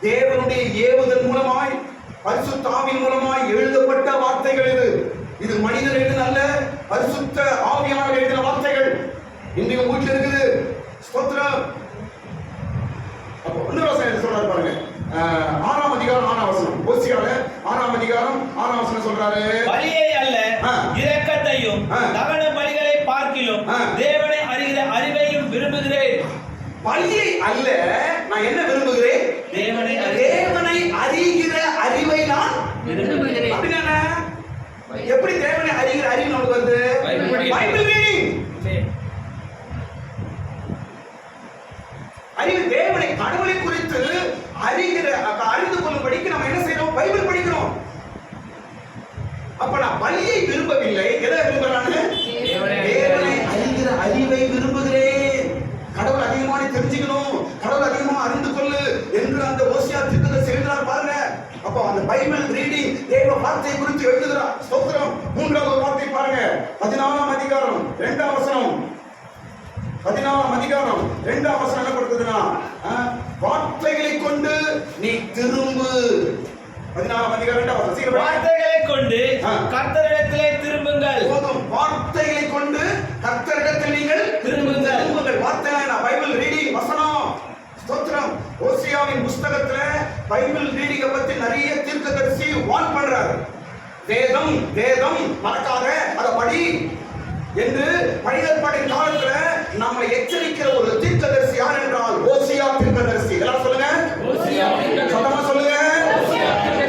தேவனுடைய ஏவுதல் மூலமாய், பரிசுத்த ஆவியின் மூலமாய் எழுதப்பட்ட வார்த்தைகள் இது. இது மனிதன் எழுதின அல்ல, பரிசுத்த ஆவியானவர் எழுதின வார்த்தைகள் இன்றைக்கு வீட்டில் இருக்குது. ஸ்தோத்திரம். அப்போ இன்னொரு வசனம் சொல்றாரு பாருங்க. 6ஆம் அதிகாரம் 6ஆம் வசனம். ஓசியால 6ஆம் அதிகாரம் 6ஆம் வசனம் சொல்றாரு, பலியை அல்ல இரக்கத்தையும் தகன பலிகளை பார்க்கிலும் தேவனை அறிகிற அறிவையும் விரும்புகிறேன். பலியை அல்ல, நான் என்ன விரும்புகிறேன்? தேவனை அறிகிற அறிவை நான் விரும்புகிறேன். அப்படின்னா எப்படி தேவனை அறிகிற அறிவு நமக்கு வருது? Bible reading. அறிவு தேவனை, கடவுளை குறித்து அறிந்து கொள்ளும்படிக்கு நம்ம என்ன செய்யறோம்? பைபிள் படிக்கிறோம். அப்ப நான் பலியை விரும்பவில்லை, எதை விரும்புறானு? தேவனை அறிகிற அறிவை விரும்புகிறேன். கடவுள் அதிகமான தெரிஞ்சுக்கணும், கடவுள் அதிகமாக அறிந்து கொள்ளு என்று அந்த ஓசியா தீர்க்கதரிசி எழுதுறார் பாருங்க. அப்ப அந்த பைபிள் ரீடிங் தேவ வார்த்தை குறித்து எழுதுகிறார். ஸ்தோத்திரம். 3ஆவது வார்த்தை பாருங்க. 14ஆம் அதிகாரம் 2ஆம் வசனம். 14ஆம் அதிகாரம் 2ஆம் வசனம் என்ன கொடுக்குதுன்னா, வார்த்தைகளை கொண்டு நீ திரும்பு. 14ஆம் அதிகாரம் 2ஆம் வசனம். வார்த்தைகளை கொண்டு கர்த்தரிடத்திலே திரும்புங்கள். போதும். வார்த்தைகளை கொண்டு கர்த்தரிடத்தில் நீங்கள் திரும்புங்கள். வார்த்தைனா பைபிள் ரீடிங், வசனம். ஸ்தோத்திரம். ஓசியாவின் புத்தகத்துல பைபிள் ரீடிங்க பத்தி நிறைய தீர்க்கதரிசி வார்ன் பண்றாரு. வேதம் வேதம் மறக்காத, அதை படி என்று பழைய காலத்துல நம்ம எச்சரிக்கிற ஒரு தீர்க்கதரிசி யார் என்றால் ஓசியா தீர்க்கதரிசி. எல்லாரும் சொல்லுங்க, சத்தமா சொல்லுங்க.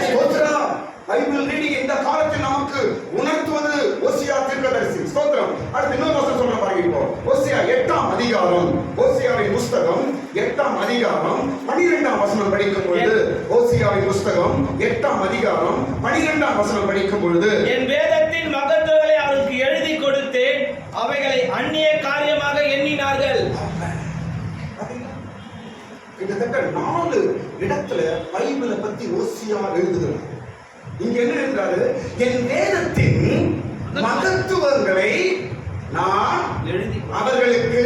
ஸ்தோத்திரம். பைபிள் ரீடிங் இந்த காலத்தில் நமக்கு உணர்த்துவது ஓசியா தீர்க்கதரிசி. ஸ்தோத்திரம். அடுத்து இன்னொரு வசனம் சொல்ற பாருங்க. இப்போ ஓசியா 8ஆம் அதிகாரம், ஓசியாவின் புத்தகம் 8ஆம் அதிகாரம் 12ஆம் வசனம் படிக்கும் பொழுது, ஓசியாவின் புத்தகம் 8ஆம் அதிகாரம் 12ஆம் வசனம் படிக்கும் பொழுது, என் வேதத்தின் மகத்துவங்களை அவருக்கு எழுதி கொடுத்தேன், அவைகளை அந்நிய காரியமாக எண்ணினார்கள். கிட்டத்தட்ட 4 இடத்துல பைபிளை பத்தி ஓசியா எழுதுகிறார். இங்க என்ன எழுதுறாரு? என் வேதத்தின் மகத்துவங்களை நான் அவர்களுக்கு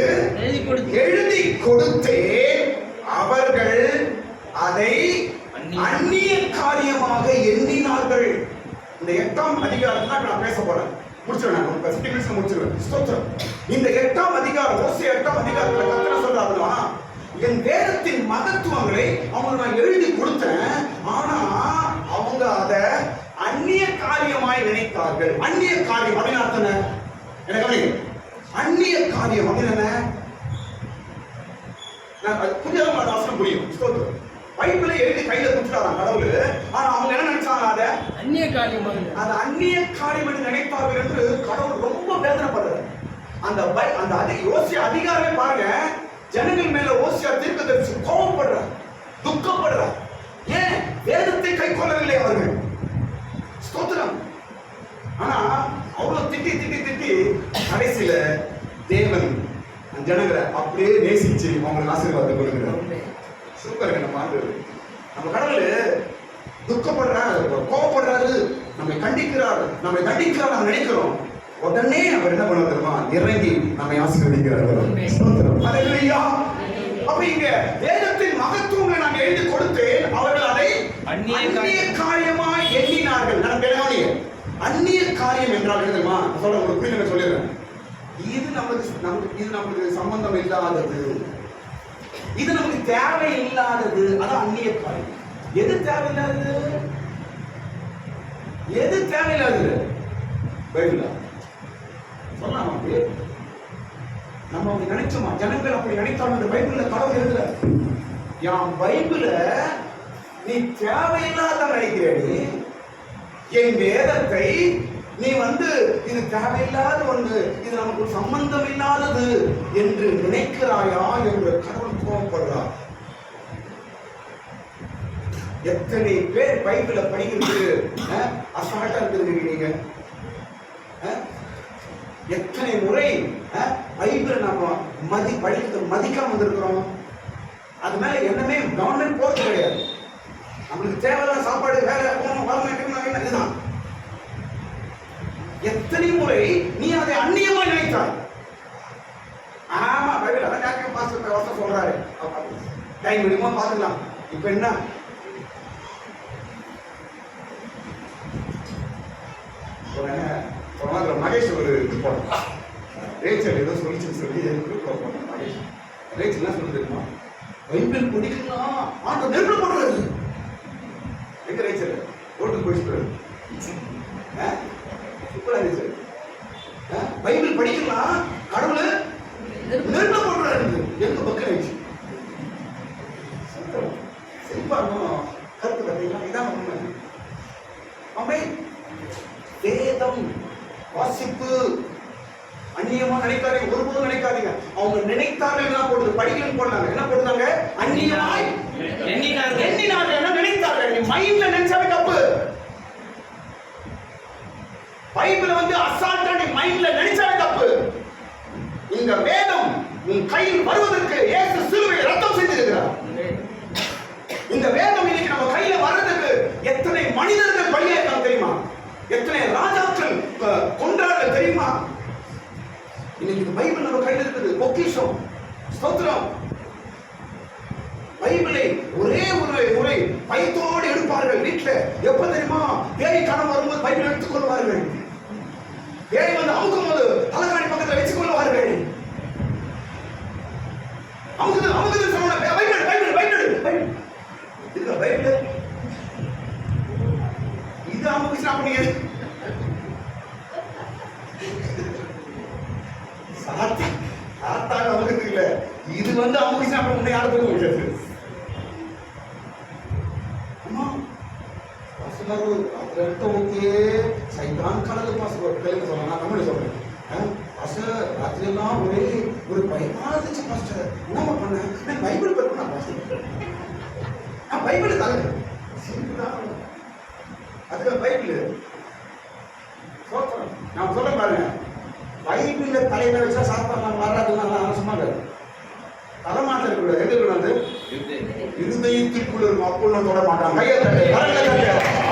எழுதி கொடுத்தேன், அவர்கள் அதை அந்நிய காரியமாக எண்ணினார்கள். இந்த 8ஆம் அதிகாரம் தான் நான் பேச போறேன். முடிச்சிருவேன், 50 நிமிஷம் முடிச்சிருவேன். ஸ்தோத்திரம். இந்த 8ஆம் அதிகாரம், ஓசியா 8ஆம் அதிகாரத்துல கர்த்தர் சொல்றாருன்னா, என் வேதத்தின் மகத்துவங்களை அவங்க நான் எழுதி கொடுத்தேன், ஆனா அவங்க அதை அந்நிய காரியமாய் நினைத்தார்கள். அந்நிய காரியம் அப்படின்னு அர்த்தம் எனக்கு அந்நிய காரியம் அப்படின்னு புதிய வாசனம் புரியும். ஸ்தோத்திரம். பைபிளை எழுதி கையில கொடுத்துட்டாராம் கடவுள், ஆனா அவங்க என்ன நினைச்சாங்க? அதை அந்நிய காரியம், அது அந்நிய காரியம் என்று நினைப்பார்கள் என்று கடவுள் ரொம்ப வேதனைப்படுறாரு. அந்த ஓசியா அதிகாரமே பாருங்க, ஜனங்கள் மேல ஓசியா தீர்க்கதரிசி கோபப்படுறார், துக்கப்படுறார். ஏன்? வேதத்தை கை கொள்ளவில்லை அவர்கள். ஸ்தோத்திரம். ஆனா அவ்வளவு திட்டி திட்டி திட்டி கடைசியில தேவன் ஜனங்களை அப்படியே நேசிச்சு அவங்களுக்கு ஆசீர்வாதத்தை கொடுக்கிறார். சூப்பருங்க நம்ம ஆண்டவர். நம்ம கடவுள் துக்கப்படுறாரு, கோபப்படுறாரு, நம்மை கண்டிக்கிறார், நம்மை தண்டிக்கிறார் நம்ம நினைக்கிறோம். உடனே அவர் என்ன பண்ண தெரியுமா? இறங்கி நம்மை ஆசீர்வதிக்கிறார். ஹல்லேலூயா. அப்ப இங்க வேதத்தின் மகத்துவங்களை நான் எழுதி கொடுத்தேன், அவர்கள் அதை அந்நிய காரியமாய் எண்ணினார்கள். நான் கவனிங்க, அந்நிய காரியம் என்றால் என்ன தெரியுமா? சொல்ல உங்களுக்கு புரியுங்க, சொல்லிடுறேன். இது நமக்கு சம்பந்தம் இல்லாதது, இது நமக்கு தேவை இல்லாதது, அதான் அந்நிய காரியம். எது தேவையில்லாதது? எது தேவையில்லாதது? பைபிளா சொல்லலாம். அப்படி நம்ம அப்படி நினைச்சோமா? ஜனங்கள் அப்படி நினைத்தாலும் பைபிள்ல கடவுள் எழுதுற என் பைபிள நீ தேவையில்லாத நினைக்கிறேன், என் வேதத்தை நீ இது தேவையில்லாத ஒன்று, இது நமக்கு சம்பந்தம் இல்லாதது என்று நினைக்கிறாயா என்று கடவுள் கோபப்படுறார். எத்தனை பேர் பைபிள படிக்கிறது அசால்ட்டா இருக்கிறீங்க நீங்க? எத்தனை முறை பைபிள நம்ம படிக்கிறது மதிக்காம வந்திருக்கிறோம். அது மேல என்னமே கவர்மெண்ட் போறது கிடையாது. நம்மளுக்கு தேவையான சாப்பாடு, வேலை, போனோம், வரணும், இதுதான். எத்தனை முறை நீ அதை அந்நியமா நினைத்தாய்? ஆமா, பைபிள் அதான் டாக்டர் பாஸ்டர் வருஷம் சொல்றாரு, டைம் முடியுமா பாத்துக்கலாம். இப்ப என்ன? மகேஷ் ஒரு இது போனோம், ரேச்சல் ஏதோ சொல்லிச்சுன்னு சொல்லி மகேஷ் ரேச்சல் என்ன சொல்லி தெரியுமா? பைபிள் படிக்கலாம் ஆண்டு நெருப்பு போடுறது. எங்க ரேச்சல் ரோட்டுக்கு போயிட்டு பைபிள் படிக்கலாம், கடவுள் நெருப்பு போடுறாரு. எங்க பக்கம் ஆயிடுச்சு கருத்து கதைங்களா? இதான் உண்மை. அம்மை வேதம் வாசிப்பு அந்நியமா நினைக்காதீங்க, ஒருபோதும் நினைக்காதீங்க. அவங்க நினைத்தார்கள் என்ன போடுது? படிக்கணும் போடுறாங்க. என்ன போடுறாங்க? அந்நியமாய் எண்ணினார்கள், நினைத்தார்கள். நீ மைண்ட்ல நினைச்சாவே தப்பு. பைபிள் அசால்ட்டா நீ மைண்ட்ல நினைச்சாவே தப்பு. இந்த வேதம் உன் கையில் வருவதற்கு இயேசு சிலுவையில் ரத்தம் செஞ்சிருக்கிறார். இந்த வேதம் இன்னைக்கு நம்ம கையில வர்றதுக்கு எத்தனை மனிதர்கள் பலியாயிருக்காங்க தெரியுமா? எத்தனை ராஜாக்கள் கொன்றார்கள் தெரியுமா? இன்னைக்கு பைபிள் நம்ம கையில் இருக்குது, பொக்கிஷம். ஸ்தோத்திரம். பைபிளை ஒரே ஒரு முறை பைத்தோடு எடுப்பார்கள் வீட்டுல. எப்ப தெரியுமா? பேய் கனவு வரும்போது பைபிள் எடுத்துக் கொள்வார்கள். பேய் அமுக்கும் போது தலைகாணி பக்கத்தில் வச்சுக் கொள்வார்கள். அமுக்குது சொன்ன பைபிள் பைபிள் பைபிள் பைபிள் இது பைபிள் இது அமுக்குச்சு அப்படிங்க. சாத்தான் அமுக்குது இல்ல, இது அமுக்குச்சு அப்படி முன்னே யாரும் முடியாது. சைதான் கலந்து தெலுங்கு சொல்றேன், நான் தமிழ் சொல்றேன். ராத்திரி எல்லாம் ஒரே ஒரு பயமா இருந்துச்சு. பாஸ்டர் என்ன பண்ணேன்? பைபிள் படிப்பேன். நான் பைபிள் தலைங்க அதுக்கு பைபிள் நான் சொல்ல பாருங்க. பைபிள்ல தலையில வச்சா சாப்பிடலாம் வராதுன்னு சும்மா தலைமாட்ட இருக்க எதிர்க்கு இருதயத்திற்குள்ள இருக்கும். அப்போ தொட மாட்டாங்க.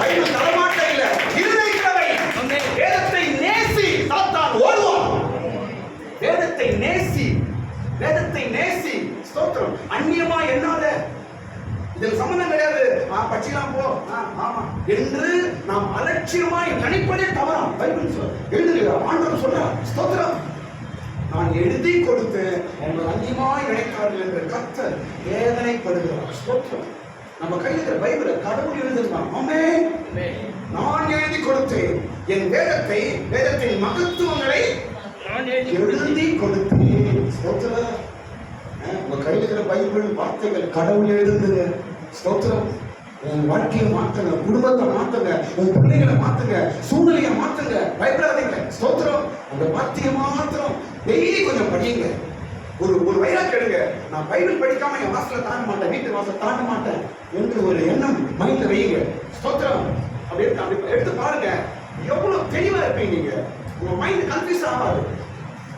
பைபிள் தலைமாட்ட இல்ல, இருதயத்தை வேதத்தை நேசி சாத்தான் ஓடுவான். வேதத்தை நேசி, வேதத்தை நேசி. ஸ்தோத்திரம். அந்நியமா எண்ணாத, இதுக்கு சம்பந்தம் கிடையாது, படிச்சுக்கலாம் போ ஆமா என்று நாம் அலட்சியமாய் நினைப்பதே தவறாம். பைபிள் எழுதுகிறார், ஆண்டவர் சொல்றார். ஸ்தோத்திரம். நான் எழுதி கொடுத்தேன், உங்கள் அந்நியமாய் நினைத்தார்கள் என்று கர்த்தர் வேதனைப்படுகிறார். ஸ்தோத்திரம். நம்ம கையில் இருக்கிற பைபிளை கடவுள் எழுதிருக்கான். ஆமென். நான் எழுதி கொடுத்தேன் என் வேதத்தை, வேதத்தின் மகத்துவங்களை எழுதி கொடுத்தேன். ஸ்தோத்திரம். உங்க கையில் இருக்கிற பைபிள் வார்த்தைகள் கடவுள் எழுதுங்க. ஸ்தோத்திரம். உன் வாழ்க்கையை மாற்றுங்க, குடும்பத்தை மாற்றுங்க, உன் பிள்ளைகளை மாற்றுங்க, சூழ்நிலையை மாற்றுங்க. பயப்படாதீங்க. ஸ்தோத்திரம். உங்க வார்த்தையை மாத்திரம் டெய்லி கொஞ்சம் படியுங்க. ஒரு வைராக் எடுங்க. நான் பைபிள் படிக்காம என் வாசலை தாண்ட மாட்டேன், வீட்டு வாசலை தாண்ட மாட்டேன் என்று ஒரு எண்ணம் மைண்ட்ல வையுங்க. ஸ்தோத்திரம். அப்படி எடுத்து பாருங்க, எவ்வளவு தெளிவா இருப்பீங்க. நீங்க உங்க மைண்ட் கன்ஃபியூஸ் ஆகாது.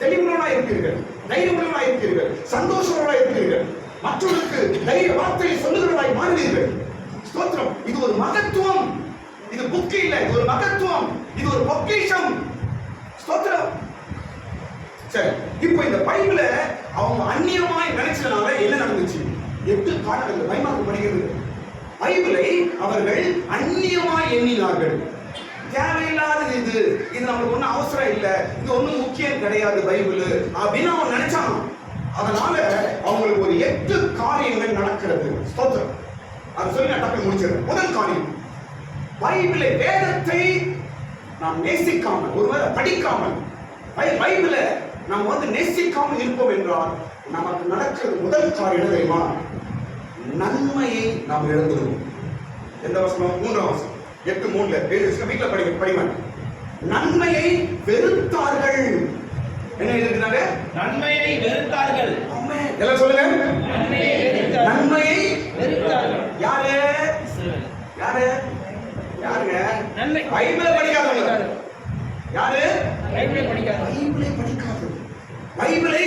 தெளிவுள்ளவனா இருப்பீர்கள், தைரியமுள்ளவனா இருப்பீர்கள், சந்தோஷமுள்ளவனா இருப்பீர்கள். மற்றவர்களுக்கு தைரிய வார்த்தையை சொல்லுகிறவராய் மாறுவீர்கள். ஸ்தோத்திரம். இது ஒரு மகத்துவம். இது புக்கு இல்ல, இது ஒரு மகத்துவம், இது ஒரு பொக்கிஷம். ஸ்தோத்திரம். சரி, இப்போ இந்த பைபிள அவங்க அந்நியமாய் நினைச்சதுனால என்ன நடந்துச்சு? 8 காரணங்கள் பைபிள் படிக்கிறது. பைபிளை அவர்கள் அந்நியமாய் எண்ணினார்கள். தேவையில்லாதது இது, இது நமக்கு ஒன்றும் அவசரம் இல்லை, இது ஒன்றும் முக்கியம் கிடையாது பைபிள் அப்படின்னு அவன் நினைச்சான். அதனால அவங்களுக்கு ஒரு 8 காரியங்கள் நடக்கிறது. ஸ்தோத்திரம். அது சொல்லி நான் டக்கு முடிச்சிடுறேன். முதல் காரியம், பைபிளை வேதத்தை நாம் நேசிக்காமல், ஒருவேளை படிக்காமல், பைபிளை நாம் நேசிக்காமல் இருப்போம் என்றால் நமக்கு நடக்கிறது முதல் காரியம் தெரியுமா? நன்மையை நாம் இழந்துடுவோம். எந்த வசனம்? 3ஆம் வசனம். 8:3 வீட்டுல படிங்க. நன்மையை வெறுத்தார்கள். என்ன எழுதினாங்க? நன்மையை வெறுத்தார்கள். எல்லாம் சொல்லுங்க. நன்மையை வெறுத்தார்கள். யாரு யாரு யாருங்க? பைபிளை படிக்காதவங்க. யாரு? பைபிளை படிக்காதவர்கள், பைபிளை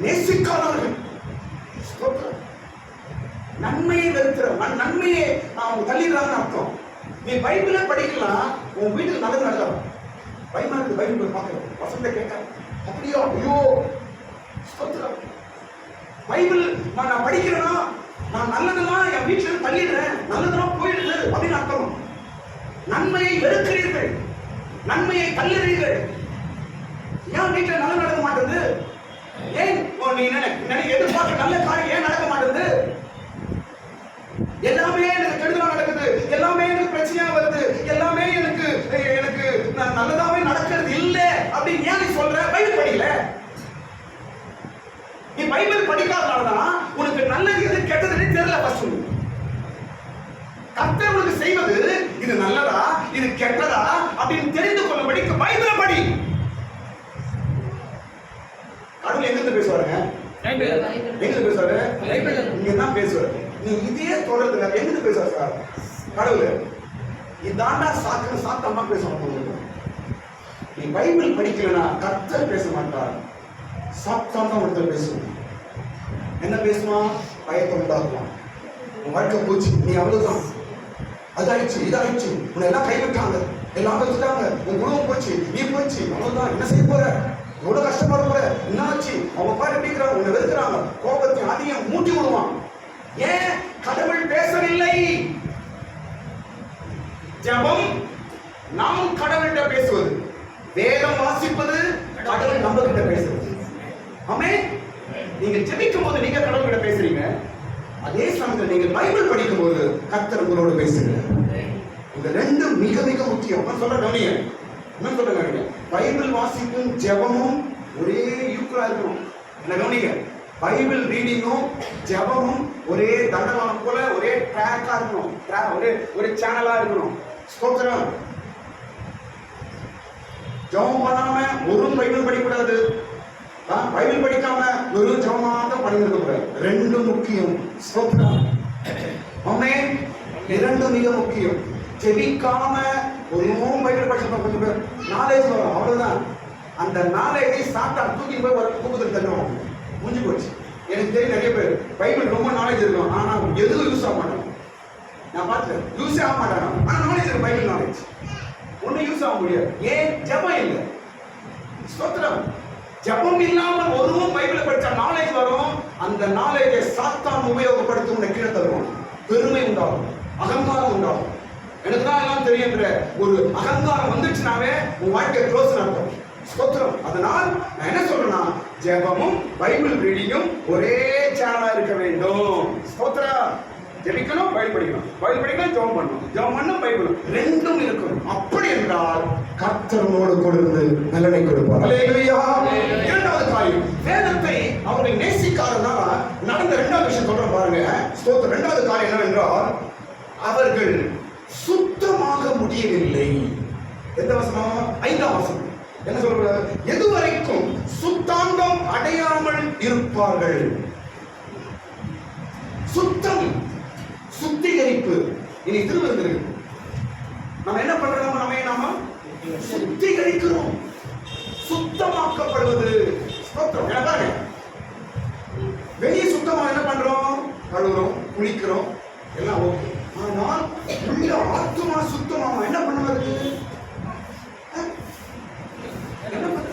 நேசிக்காதவர்கள். நன்மையை வெறுக்கிறவன் நன்மையை அவங்க தள்ளிடுறாங்கன்னு அர்த்தம். நீ பைபிளை படிக்கலாம், உன் வீட்டுக்கு நல்லது நடக்கலாம். பைபிள் பார்க்கறது, வசனத்தை கேட்க அப்படியோ ஐயோ ஸ்தோத்திரம். பைபிள் நான் படிக்கிறேன்னா நான் நல்லதெல்லாம் என் வீட்டுல தள்ளிடுறேன், நல்லதெல்லாம் போயிடுது அப்படின்னு அர்த்தம். நன்மையை வெறுக்கிறீர்கள், நன்மையை தள்ளுறீர்கள். ஏன் வீட்டுல நல்லது நடக்க மாட்டேங்குது? ஏன் நீ எதிர்பார்க்க நல்ல காரியம் ஏன் நடக்க மாட்டேங்குது? எல்லாமே எனக்கு கெடுதலா நடக்குது, எல்லாமே எனக்கு பிரச்சனையா வருது, எல்லாமே எனக்கு நல்லதாவே நடக்கிறது இல்ல அப்படின்னு ஏன் நீ சொல்ற? பைபிள் படிக்கல. நீ பைபிள் படிக்காதனாலதான் உனக்கு நல்லது எது கெட்டதுன்னு தெரியல. ஃபர்ஸ்ட் கர்த்தர் உனக்கு செய்வது இது நல்லதா இது கெட்டதா அப்படின்னு தெரிந்து கொள்ளும்படிக்கு பைபிளை படி. கடவுள் எங்கிருந்து பேசுவாருங்க? எங்கிருந்து பேசுவாரு? இங்க தான் பேசுவாரு. நீ இதே தொடர்ந்து எங்கிருந்து பேசுவாரு சார்? கடவுள் இதாண்டா சாத்தமா பேசுவாங்க. நீ பைபிள் படிக்கலனா கர்த்தர் பேச மாட்டார், சாத்தான் தான் ஒருத்தர் பேசுவான். என்ன பேசுவான்? பயத்தை உண்டாக்குவான். உன் வாழ்க்கை போச்சு, நீ அவ்வளவுதான், அதாயிடுச்சு இதாயிடுச்சு, உன்னை எல்லாம் கைவிட்டாங்க, எல்லாம் கத்துட்டாங்க, உன் குடும்பம் போச்சு, நீ போச்சு, அவ்வளவுதான், என்ன செய்ய போற, எவ்வளவு கஷ்டப்பட போற, என்ன ஆச்சு, அவங்க பாரு எப்படிங்கிறாங்க, உன்னை வெறுக்கிறாங்க, கோபத்தை அதிகம் மூட்டி விடுவான். ஏன்? கடவுள் பேசவில்லை. ஜெபம் நாம் கடவுள்கிட்ட பேசுவது, வேதம் வாசிப்பது கடவுள் நம்ம கிட்ட பேசுவது. ஆமென். நீங்க ஜெபிக்கும் போது நீங்க கடவுள்கிட்ட பேசுறீங்க, அதே சமயத்தில் நீங்க பைபிள் படிக்கும் போது கர்த்தர் உங்களோடு பேசுகிறார். இந்த ரெண்டும் மிக மிக முக்கியம். சொல்ற கவனிங்க, என்ன சொல்ற கவனிங்க, பைபிள் வாசிப்பும் ஜெபமும் ஒரே ஈக்குவலா இருக்கணும். என்ன கவனிங்க, பைபிள் ரீடிங்கும் ஜெபமும் ஒரே தண்டவாளம் போல ஒரே ட்ராக்கா இருக்கணும், ஒரே சேனலா இருக்கணும். ஸ்தோத்திரம். ஜெபம் பண்ணாம ஒரு பைபிள் படிக்கக்கூடாது, பைபிள் படிக்காம ஒரு ஜெபமாக படிக்க கூடாது. ரெண்டும் முக்கியம். ஸ்தோத்திரம். ஆமென். இரண்டும் மிக முக்கியம். ஜெபிக்காம ஒரு பைபிள் படிச்சா கொஞ்சம் பேர் நாலேஜ் வரும், அவ்வளவுதான். அந்த நாலேஜை சாப்பிட்டா தூக்கி போய் வர தூக்கத்தில் தருவாங்க, முடிஞ்சு போச்சு. எனக்கு தெரியும் நிறைய பேர் பைபிள் ரொம்ப நாலேஜ் இருக்கும், ஆனா எதுவும் யூஸ் ஆக மாட்டாங்க. நான் பார்த்தேன், யூஸே ஆக மாட்டாங்க, ஆனா நாலேஜ் இருக்கு, பைபிள் நாலேஜ் ஒன்னும் யூஸ் ஆக முடியாது. ஏன்? ஜெபம் இல்லை. ஸ்தோத்திரம். ஜெபம் இல்லாமல் ஒருவரும் பைபிளை படிச்சா நாலேஜ் வரும், அந்த நாலேஜை சாத்தான் உபயோகப்படுத்தும், உன்னை கீழே தருவான். பெருமை உண்டாகும், அகங்காரம் உண்டாகும். எனக்கு தான் எல்லாம் தெரியுன்ற ஒரு அகங்காரம் வந்துச்சுனாவே உன் வாழ்க்கை க்ளோஸ் நடக்கும். ஸ்தோத்திரம். அதனால் நான் என்ன சொல்றேன்னா, ஜெபமும் பைபிள் ரீடிங்கும் ஒரே சேனலா இருக்க வேண்டும். ஸ்தோத்திரம். ஜெபிக்கணும், பைபிள் படிக்கணும், பைபிள் படிக்கணும், ஜெபம் பண்ணணும், ஜெபம் பண்ணணும், பைபிள் ரெண்டும் இருக்கணும். அப்படி என்றால் கர்த்தரோடு கொடுத்து நலனை கொடுப்பார். அல்லேலூயா. இரண்டாவது காரியம், வேதத்தை அவர்கள் நேசிக்காதனால நடந்த இரண்டாவது விஷயம் சொல்றேன் பாருங்க. ஸ்தோத்திரம். இரண்டாவது காரியம் என்னவென்றால், அவர்கள் சுத்தமாக முடியவில்லை. எந்த வசனம்? 5ஆம் வசனம். என்ன சொல்றாரு? எதுவரைக்கும் சுத்தாந்தம் அடையாமல் இருப்பார்கள். சுத்தம், சுத்திகரிப்பு. இனி திருவருகிறது. நம்ம என்ன பண்றோம்? நாம சுத்திகரிக்கிறோம், சுத்தமாக்கப்படுவது. வெளியே சுத்தமா என்ன பண்றோம்? கழுவுறோம், குளிக்கிறோம், எல்லாம் ஓகே. ஆனால் உள்ள ஆத்துமா சுத்தமாமா என்ன பண்ணுவது? என்ன பண்ணுறது?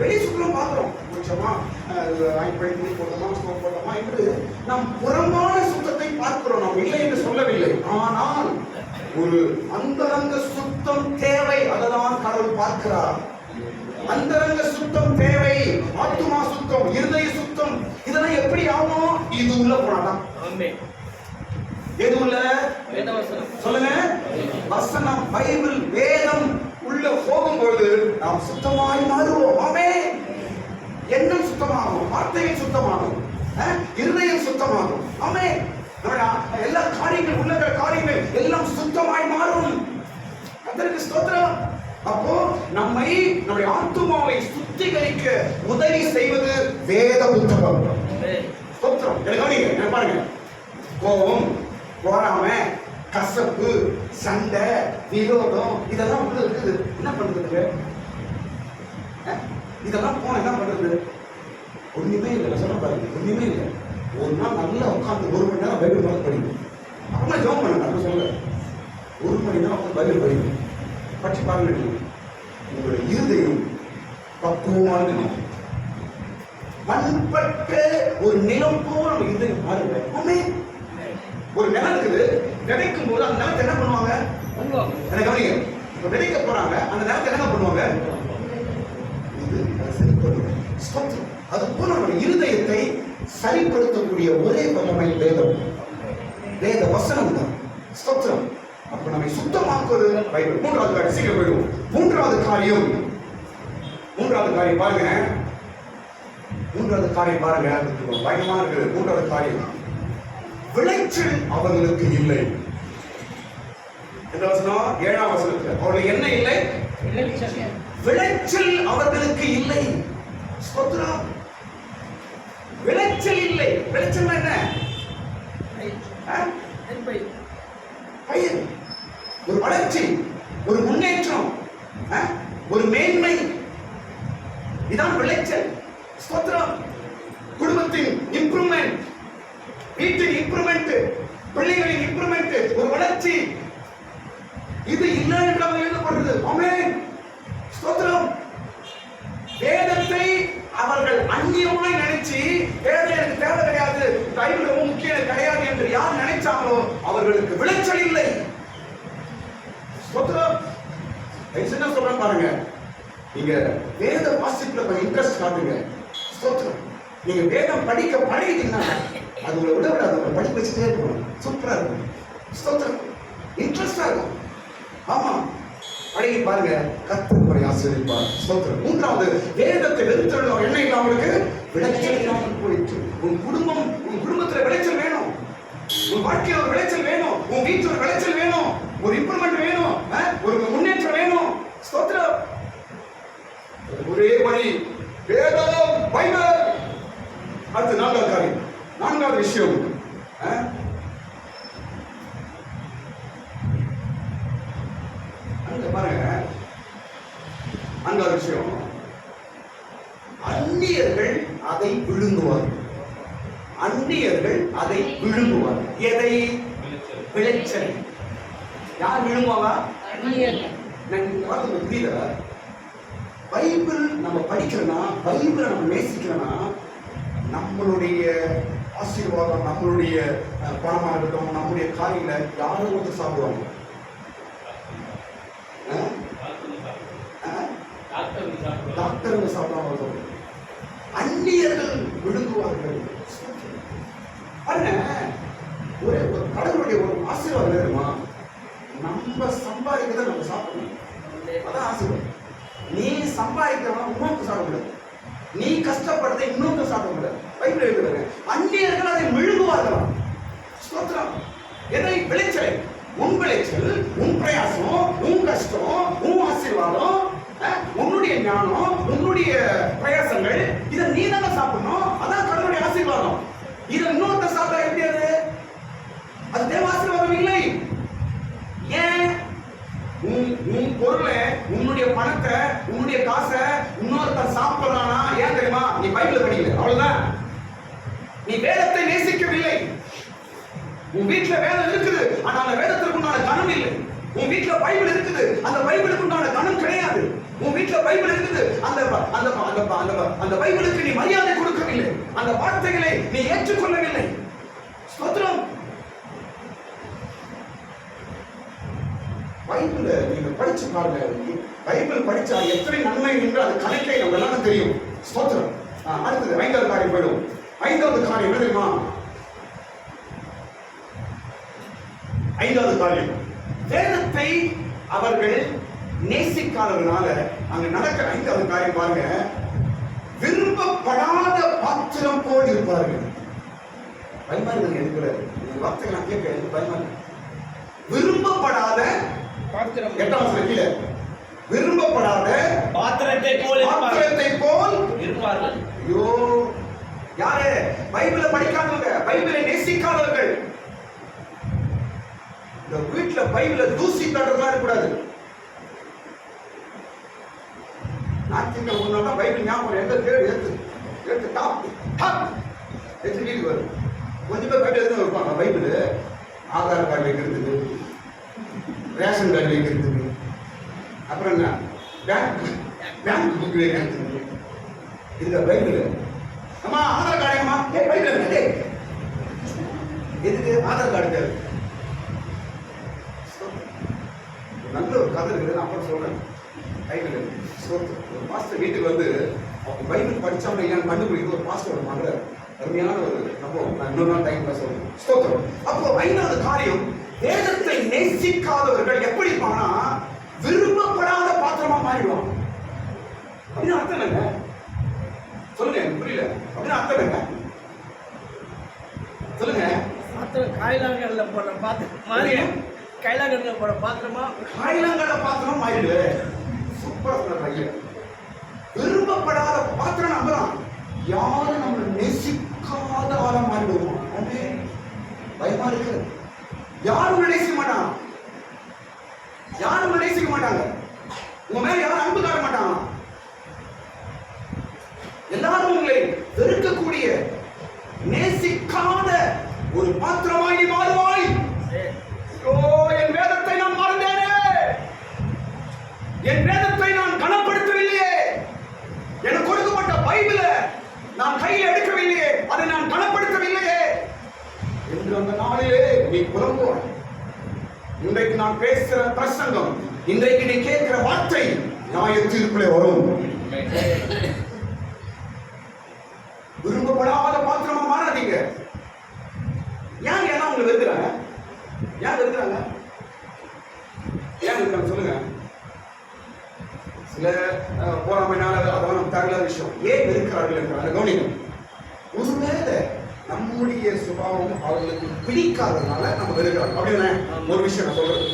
வெளி சுத்தம் பார்க்கிறோம், கொஞ்சமா ஐம்படி துணி போட்டோமா, ஸ்டோப் போட்டோமா என்று நாம் புறம்பான சுத்தத்தை பார்க்கிறோம். நாம் இல்லை என்று சொல்லவில்லை. ஆனால் ஒரு அந்தரங்க சுத்தம் தேவை. அதெல்லாம் கடவுள் பார்க்கிறார். அந்தரங்க சுத்தம் தேவை. ஆத்துமா சுத்தம், இருதய சுத்தம், இதெல்லாம் எப்படி ஆகும்? இது உள்ள போனாதான். எது உள்ள? சொல்லுங்க. வசனம், பைபிள், வேதம் உள்ள போகும்போது நாம் சுத்தமாய் மாறுவோம். ஆமென். எண்ணம் சுத்தமாகும், வார்த்தைகள் சுத்தமாகும், இருதயம் சுத்தமாகும். ஆமென். எல்லா காரியங்கள், உள்ள காரியங்கள் எல்லாம் சுத்தமாய் மாறும். கர்த்தருக்கு ஸ்தோத்திரம். அப்போ நம்முடைய ஆத்துமாவை சுத்திகரிக்க உதவி செய்வது வேத புத்தகம். ஸ்தோத்திரம். எனக்கு பாருங்க, கோபம், பொறாமை, கசப்பு, சண்டை, விரோதம், இதெல்லாம் உள்ள இருக்குது. என்ன பண்றதுங்க? இதெல்லாம் போன என்ன பண்றது? ஒண்ணுமே இல்லை. சொல்ல பாருங்க, ஒண்ணுமே இல்லை. ஒரு நாள் நல்லா உட்காந்து 1 மணி நேரம் பைபிள் பார்த்து படிக்கும். அப்புறமா ஜெபம் பண்ணுங்க. அப்படி சொல்ல 1 மணி நேரம் உட்காந்து பைபிள் படிக்கும். படிச்சு பாருங்க, உங்களுடைய இருதயம் பக்குவமான பண்பட்ட ஒரு நிலம் போல நம்ம இருதயம் மாறுங்க. ஆமென். ஒரு நிலம் இருக்குது, விதைக்கும் போது அந்த நிலத்தை என்ன பண்ணுவாங்க? எனக்கு கவனிங்க. இப்ப விதைக்க போறாங்க, அந்த நிலத்தை என்ன பண்ணுவாங்க? அது போல நம்ம இருதயத்தை சரிப்படுத்தக்கூடிய ஒரே வல்லமை வேதம், வேத வசனம் தான். ஸ்தோத்திரம். அப்ப நம்மை சுத்தமாக்குவது பைபிள். 3வது காரியம், சீக்கிரம் போயிடுவோம். 3வது காரியம் பாருங்க. 3வது காரியம் பாருங்க, பயமா இருக்குது. 3வது காரியம், விளைச்சல் அவர்களுக்கு இல்லை. இந்த வசனம் 7ஆம் வசனத்துல அவர்களுக்கு என்ன இல்லை? விளைச்சல் அவர்களுக்கு இல்லை. ஸ்தோத்திரம். விளைச்சல் இல்லை. விளைச்சல் என்ன? பயிர், ஒரு வளர்ச்சி, ஒரு முன்னேற்றம், ஒரு மேன்மை, இதான் விளைச்சல். ஸ்தோத்திரம். குடும்பத்தின் இம்ப்ரூவ்மெண்ட், வீட்டின் இம்ப்ரூவ்மெண்ட், பிள்ளைகளின் இம்ப்ரூவ்மெண்ட், ஒரு வளர்ச்சி, இது இல்லை என்று அவர் எழுதப்படுகிறது. ஆமென். ஸ்தோத்திரம். வேதத்தை அவர்கள் அந்நியமாய் நினைச்சு, வேதம் எனக்கு தேவை கிடையாது, பைபிள் ரொம்ப முக்கியம் கிடையாது என்று யார் நினைச்சாங்களோ அவர்களுக்கு விளைச்சல் இல்லை. ஸ்தோத்திரம். என்ன சொல்றேன் பாருங்க, நீங்க வேத வாசிப்புல கொஞ்சம் இன்ட்ரெஸ்ட் காட்டுங்க. ஸ்தோத்திரம். நீங்க வேதம் படிக்க பழகிட்டீங்கன்னா அது உங்களை விட விடாது, உங்களை படிக்க வச்சுட்டே இருக்கணும். சூப்பரா இருக்கும். ஸ்தோத்திரம். இன்ட்ரெஸ்டா இருக்கும். ஆமா, பழகி பாருங்க, கர்த்தர் உங்களை ஆசீர்வதிப்பார். ஸ்தோத்திரம். 3வது, வேதத்தை வெறுத்தவர்கள் என்ன இல்லை, அவங்களுக்கு விளைச்சல் இல்லாமல் போயிட்டு. உன் குடும்பத்துல விளைச்சல் வேணும், உன் வாழ்க்கையில் ஒரு விளைச்சல் வேணும், உன் வீட்டில் ஒரு விளைச்சல் வேணும், ஒரு இம்ப்ரூவ்மெண்ட் வேணும், ஒரு முன்னேற்றம் வேணும். ஸ்தோத்திரம். ஒரே வழி வேதம், பைபிள். அடுத்து 4வது காரியம், 4வது விஷயம், பாருங்க. 4வது விஷயம், அந்நியர்கள் அதை விழுங்குவார்கள். அந்நியர்கள் அதை விழுங்குவார்கள். எதை? விளைச்சல். யார் விழுங்குவாங்க? அந்நியர்கள். நான் புரியல. பைபிள் நம்ம படிக்கிறோம்னா, பைபிளை நம்ம நேசிக்கிறோம்னா, நம்மளுடைய ஆசீர்வாதம், நம்மளுடைய பணமாக இருக்கட்டும், நம்முடைய காரியங்களை யாரும் வந்து சாப்பிடுவாங்க. டாக்டருங்க சாப்பிடாம அந்நியர்கள் விழுங்குவார்கள். ஒரு கடவுளுடைய ஒரு ஆசீர்வாதம் இருக்குமா? நம்ம சம்பாதிக்கிறத நம்ம சாப்பிடணும். அதான் ஆசீர்வாதம். நீ சம்பாதிக்கிறவங்க இன்னொன்று சாப்பிடக்கூடாது, நீ கஷ்டப்படுறதை இன்னொன்று சாப்பிடக்கூடாது. பைபிள் எழுதுறாங்க, அந்நியர்கள் அதை விழுங்குவார்களாம். ஸ்தோத்திரம். எதை? விளைச்சலை. உன் விளைச்சல், உன் பிரயாசம், உன் கஷ்டம், உன் ஆசீர்வாதம், உன்னுடைய ஞானம், உன்னுடைய பிரயாசங்கள், இதை நீ தானே சாப்பிடணும். அதான் கடவுளுடைய ஆசீர்வாதம். இதை இன்னொருத்த சாப்பிட எப்படி? அது தேவ ஆசீர்வாதம் இல்லை. ஏன்? உன் பொருளை, உன்னுடைய பணத்தை, உன்னுடைய காசை இன்னொருத்தர் சாப்பிடறானா? ஏன் தெரியுமா? நீ பைபிள் படிக்கல, அவ்வளவுதான். நீ வேதத்தை நேசிக்கவில்லை. உன் வீட்டுல வேதம் இருக்குது, ஆனா அந்த வேதத்திற்கு உண்டான கனம் இல்லை. உன் வீட்டுல பைபிள் இருக்குது, அந்த பைபிளுக்கு உண்டான கனம் கிடையாது. உன் வீட்டுல பைபிள் இருக்குது, அந்த பைபிளுக்கு நீ மரியாதை கொடுக்கவில்லை, அந்த வார்த்தைகளை நீ ஏற்றுக்கொள்ளவில்லை. ஸ்தோத்திரம். பைபிள் நீங்க படிச்சு பாருங்க. பைபிள் படிச்சா எத்தனை நன்மை என்று அது கணக்கை நம்ம எல்லாரும் தெரியும். ஸ்தோத்திரம். அடுத்தது 5வது காரியம் போயிடும். 5வது காரியம் என்ன தெரியுமா? 5வது காரியம், வேதத்தை அவர்கள் நேசிக்காதவனால அங்க நடக்கிற 5வது காரியம் பாருங்க, விரும்பப்படாத பாத்திரம் போல் இருப்பார்கள். பயமா இருக்கு இருக்கிறாரு வார்த்தைகள் நான் கேட்க எனக்கு பயமா இருக்கு. விரும்பப்படாத பாத்திரம், 8ஆம் வசனத்திலே விரும்பப்படாத பாத்திரத்தை போல் இருப்பார்கள். ஐயோ, யாரு? பைபிளை படிக்காதவங்க, பைபிளை நேசிக்காதவர்கள். இந்த வீட்டுல பைபிளை தூசி தட்டுறதா இருக்கக்கூடாது. ஞாயிற்றுக்கிழமை முன்னாடி பைபிள் ஞாபகம் எந்த தேடு எடுத்து டாப் எடுத்து வீட்டுக்கு வரும். கொஞ்சம் பேர் பைபிள் எதுவும் வைப்பாங்க. பைபிள் ஆதார் கார்டு வைக்கிறதுக்கு, ரேஷன் கார்டு வைக்கிறதுக்கு, அப்புறம் என்ன பேங்க் புக் வைக்கிறதுக்கு. இந்த பைபிள் அம்மா ஆதார் கார்டுமா பைபிள் எதுக்கு ஆதார் கார்டு தேவை? நல்ல ஒரு கதை இருக்குது, அப்புறம் சொல்றேன். பைபிள் ஒரு பாஸ்டர் வீட்டுக்கு வந்து அவங்க பைபிள் படிச்சவங்க இல்லைன்னு கண்டுபிடிக்க ஒரு பாஸ்டர் மகள அருமையான ஒரு சம்பவம். நான் இன்னொரு நாள் டைம் சொல்றேன். ஸ்தோத்திரம். அப்போ 5வது காரியம், வேதத்தை நேசிக்காதவர்கள் எப்படி இருப்பாங்கன்னா விரும்பப்படாத பாத்திரமா மாறிடுவாங்க. அப்படின்னு அர்த்தம் இல்லைங்க. சொல்லுங்க, புரியல. அப்படின்னு அர்த்தம் இல்லைங்க. சொல்லுங்க. காயிலாங்கல்ல போடுற பாத்திரம் மாதிரி, கைலாங்கல்ல போடுற பாத்திரமா, காயிலாங்கல்ல பாத்திரமா மாறிடு. சூப்பரா சொல்ற ஐயா. விரும்பப்படாத பாத்திரம் நம்பலாம். யாரும் நம்ம நேசிக்காத ஆளா மாறிடுவோம். பயமா இருக்கு. யாரும் நேசிக்க மாட்டாங்க. யாரும் நேசிக்க மாட்டாங்க. உங்க மேல யாரும் அன்பு காட்ட மாட்டாங்க. எல்லாரும் உங்களை வெறுக்கக்கூடிய, நேசிக்காத ஒரு பாத்திரமாய் நீ மாறுவாய். என் வேதத்தை நான் மறந்தேனே, என் வேதத்தை நான் கனப்படுத்தவில்லையே, எனக்கு கொடுக்கப்பட்ட பைபிளை நான் கையில் எடுக்கவில்லையே, அதை நான் கனப்படுத்தவில்லையே என்று அந்த நாளிலே நீ புலம்புவாய். இன்றைக்கு நான் பேசுகிற பிரசங்கம், இன்றைக்கு நீ கேட்கிற வார்த்தை நியாய தீர்ப்பிலே வரும். விரும்பப்படாத பாத்திரமா மாறாதீங்க. ஏன் ஏன்னா உங்களை வெறுக்கிறாங்க? ஏன் வெறுக்கிறாங்க? ஏன் வெறுக்கிறாங்க சொல்லுங்க. சில போராமைனால அதெல்லாம் தேவையில்லாத விஷயம். ஏன் வெறுக்கிறார்கள் என்றால் கவனிக்கணும். ஒருவேளை நம்முடைய சுபாவம் அவர்களுக்கு பிடிக்காததுனால நம்ம வெறுக்கிறாங்க அப்படின்னு ஒரு விஷயம் நான் சொல்றது.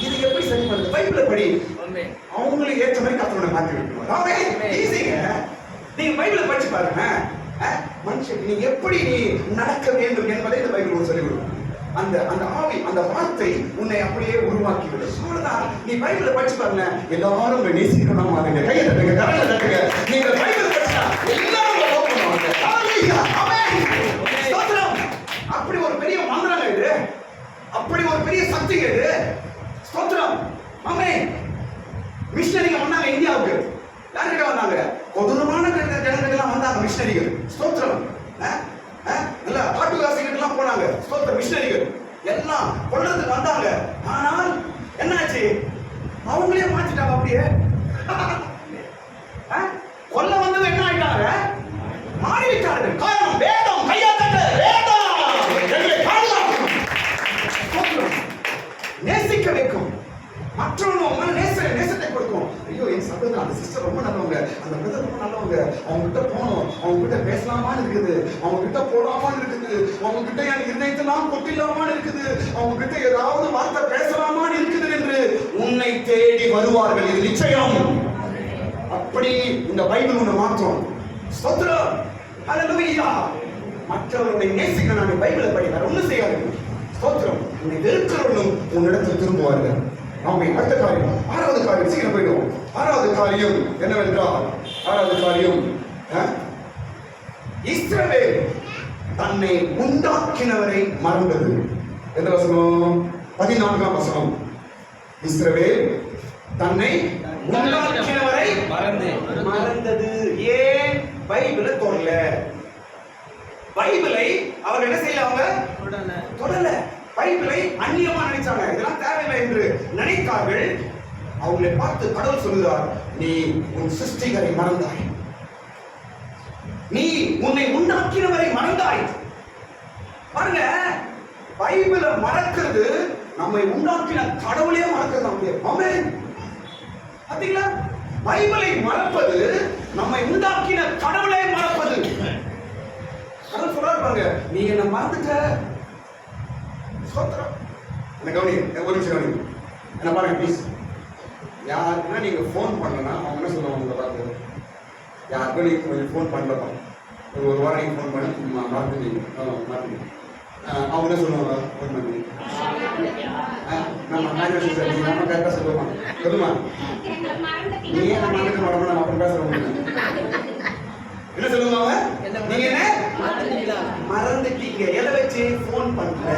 இது எப்படி சரி பண்ணுறது? பைபிளை படி, அவங்களுக்கு ஏற்ற மாதிரி கத்தவனை மாற்றி விட்டுருவாங்க. ஈஸிங்க. நீங்க பைபிளை படிச்சு பாருங்க. மனுஷன் நீ எப்படி நீ நடக்க வேண்டும் என்பதை இந்த பைபிள் ஒரு சொல்லிக் கொடுக்கும். அந்த ஆவி, அந்த வார்த்தை உன்னை அப்படியே உருவாக்கி விடும். அவ்வளவுதான். நீ பைபிளை படிச்சு பாருங்க. எல்லாரும் நேசிக்கணும். மாறுங்க, கையை தட்டுங்க, கரங்களை தட்டுங்க. நீங்க பைபிள் படிச்சா எல்லாரும் அப்படி ஒரு பெரிய மந்திரம் இது, அப்படி ஒரு பெரிய சக்தி இது. ஸ்தோத்திரம். ஆமென். மிஷனரிங்க வந்தாங்க இந்தியாவுக்கு. யார்கிட்ட வந்தாங்க? கொடூரமான ஜனங்களுக்கெல்லாம் வந்தாங்க மிஷனரிகள். ஸ்தோத்திரம். நல்ல காட்டுவாசிகளுக்கெல்லாம் போனாங்க. ஸ்தோத்திரம். மிஷனரிகள் எல்லாம் கொல்றதுக்கு வந்தாங்க. ஆனால் என்னாச்சு? அவங்களே மாத்திட்டாங்க. அப்படியே கொல்ல வந்தது என்ன ஆயிட்டாங்க? மாறிவிட்டார்கள். காரணம் வேதம். கையாத்தட்ட வேதம் எங்களை பாதுகாக்கும், நேசிக்க வைக்கும், மற்றவங்க நேசத்தை கொடுக்கும். ஐயோ என் சகோதரர் அந்த சிஸ்டர் ரொம்ப நல்லவங்க, அந்த பிரதர் ரொம்ப நல்லவங்க, அவங்க கிட்ட போனோம், அவங்க கிட்ட பேசலாமான்னு இருக்குது, அவங்க கிட்ட போடாமான்னு இருக்குது, அவங்க கிட்ட என் இருதயத்தெல்லாம் கொட்டிடலாமான்னு இருக்குது, அவங்க கிட்ட ஏதாவது வார்த்தை பேசலாமான்னு இருக்குது என்று உன்னை தேடி வருவார்கள். இது நிச்சயம். அப்படி இந்த பைபிள் உன்னை மாற்றும். ஸ்தோத்திரம். ஹல்லேலூயா. மற்றவர்களை நேசிக்க நான் பைபிளை படிக்கிறேன், ஒன்றும் செய்யாது. ஸ்தோத்திரம். உன்னை வெறுக்கிறவர்களும் உன்னிடத்தில் திரும்புவார்கள். நாம அடுத்த காரியம், 6வது காரியம், சீக்கிரம் போயிடுவோம். 6வது காரியம் என்னவென்றால், 6வது காரியம், இஸ்ரவேல் தன்னை உண்டாக்கினவரை மறந்தது. எந்த வசனம்? 14ஆம் வசனம். இஸ்ரவேல் தன்னை உண்டாக்கினவரை மறந்தது. ஏன்? பைபிளை தொடல. பைபிளை அவர் என்ன செய்யல? அவங்க தொடல. பைபிளை அந்நியமா நினைச்சாங்க. இதெல்லாம் தேவையில்லை என்று நினைத்தார்கள். அவங்களை பார்த்து கடவுள் சொல்லுகிறார், நீ உன் சிருஷ்டிகரை மறந்தாய், நீ உன்னை உண்டாக்கினவரை மறந்தாய். பாருங்க, பைபிளை மறக்கிறது நம்மை உண்டாக்கின கடவுளே மறக்கிறது. நம்முடைய ஆமென். பாத்தீங்களா? பைபிளை மறப்பது நம்மை உண்டாக்கின கடவுளை மறப்பது. கடவுள் சொல்றாரு பாருங்க, நீ என்ன மறந்துட்ட. ஸ்தோத்திரம். என்ன கவனி, ஒரு நிமிஷம் கவனி. என்ன பாருங்க ப்ளீஸ். யாருக்குன்னா நீங்க ஃபோன் பண்ணலன்னா அவங்க என்ன சொல்லுவாங்க? உங்களை பார்த்து, யாருக்கும் நீங்க கொஞ்சம் ஃபோன் பண்ணலப்பா, ஒரு வாரம் நீங்க ஃபோன் பண்ணி மறந்துட்டீங்க, மறந்துட்டீங்க, அவங்க என்ன சொல்லுவாங்க? ஃபோன் பண்ணி நம்ம நம்ம கரெக்டாக சொல்லுவாங்க. சொல்லுமா, நீ ஏன் மறந்துட்டு வரணும், நம்ம அப்புறம் பேசுறோம். என்ன சொல்லுவாங்க? நீங்க என்ன மறந்துட்டீங்க. எதை வச்சு? ஃபோன் பண்ணல,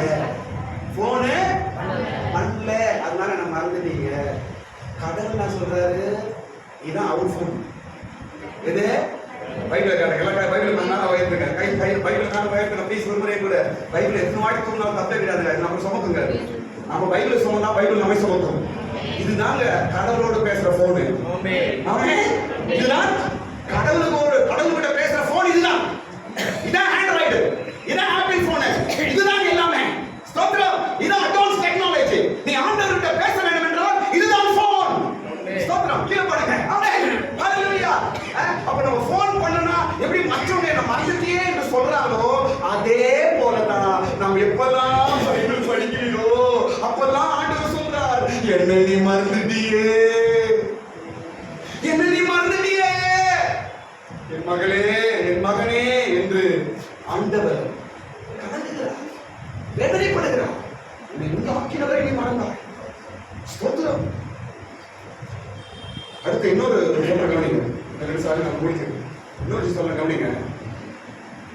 ஃபோனு பண்ணல, அதனால நான் மறந்துட்டீங்க. கடவுள் என்ன சொல்றாரு? இதுதான் அவர் ஃபோன். எது? பைபிள் காட்டுங்க. எல்லாம் பைபிள் பண்ணா வயதுங்க. பைபிள் காண வயதுங்க. ப்ளீஸ் ஒரு முறை கூட பைபிள் எத்தனை வாட்டி தூங்கினாலும் தப்பே கிடையாது. நம்ம சுமக்குங்க. நம்ம பைபிள் சுமந்தா பைபிள் நம்மை சுமக்கும். இதுதாங்க கடவுளோடு பேசுற போனு. இதுதான் கடவுள்கிட்ட பேசுற போன். இதுதான் இதான் ஆண்ட்ராய்டு, இதான் ஆப்பிள் போனு, இதுதான் எல்லாமே. ஸ்தோத்திரம். இதான் அட்வான்ஸ் டெக்னாலஜி. நீ ஆண்டவர்கிட்ட பேச வேண்டும் என்றால் இதுதான் போன். ஸ்தோத்திரம். கீழே பாருங்க. ஆமென். ஹalleluya. அப்ப நம்ம போன் பண்ணனா எப்படி மற்றவங்க என்ன மறந்துட்டியே என்று சொல்றாங்களோ அதே போலதான் நாம் எப்பெல்லாம் பைபிள் படிக்கிறீங்களோ அப்பெல்லாம் ஆண்டவர் சொல்றார், என்ன நீ மறந்துட்டியே, என்ன நீ மறந்துட்டியே, என் மகளே, என் மகனே என்று ஆண்டவர் கலங்குகிறார், வேதனைப்படுகிறார். என்னை உண்டாக்கினவரை நீ மறந்தாய். ஸ்தோத்திரம். அடுத்து இன்னொரு சொல்ல கவனிங்க. நான் முடிக்கிறேன். இன்னொரு சொல்ல கவனிங்க.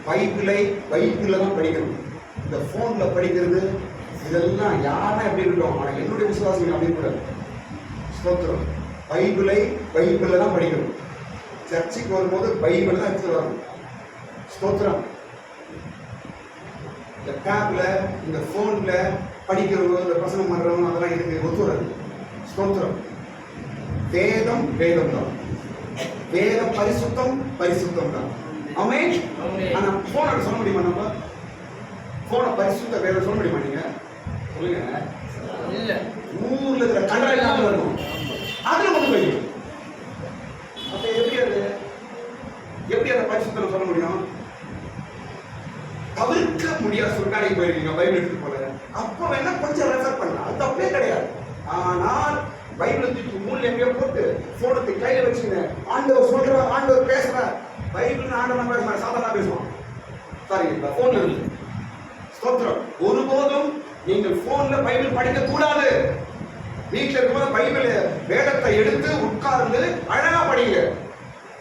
பைபிள்ல தான் படிக்கணும். இந்த போன்ல படிக்கிறது இதெல்லாம் யாரா எப்படி இருக்கோம், ஆனா என்னுடைய விசுவாசிகள் அப்படி கூடாது. ஸ்தோத்திரம். பைபிள்ல தான் படிக்கணும். சர்ச்சுக்கு வரும்போது பைபிள் தான் எடுத்து வரணும். ஸ்தோத்திரம். இந்த டேப்ல இந்த போன்ல படிக்கிறவங்க, இந்த பிரசனம் பண்றவங்க அதெல்லாம் இதுக்கு ஒத்து வராது. ஸ்தோத்திரம். வேதம் தான். வேதம் பரிசுத்தம் தான். ஆமென். ஆனா போன் சொல்ல முடியுமா? நம்ம போன பரிசுத்த வேதம் சொல்ல முடியுமா? நீங்க சொல்லுங்க. இல்ல. ஊர்ல இருக்கிற கண்டரை இல்லாம இருக்கும். அதுல கொண்டு போய் அப்ப எப்படி அந்த பரிசுத்தம் சொல்ல முடியும்? தவிர்க்க முடியாத சொற்காடைக்கு போயிருக்கீங்க பைபிள் எடுத்து போல. அப்ப வேணா கொஞ்சம் ரெஃபர் பண்ணலாம், அது தப்பே கிடையாது. ஆனால் பைபிள் தூக்கி மூல எங்கேயோ போட்டு போனத்தை கையில வச்சுங்க. ஆண்டவர் சொல்றார், ஆண்டவர் பேசுறார். பைபிள் ஆண்டவர் பேசுறார், சாதாரண பேசுவான். சாரி, போன்ல இருக்கு. ஸ்தோத்திரம். ஒருபோதும் நீங்கள் போன்ல பைபிள் படிக்க கூடாது. வீட்டில் இருக்கும்போது பைபிள் வேதத்தை எடுத்து உட்கார்ந்து அழகா படிங்க.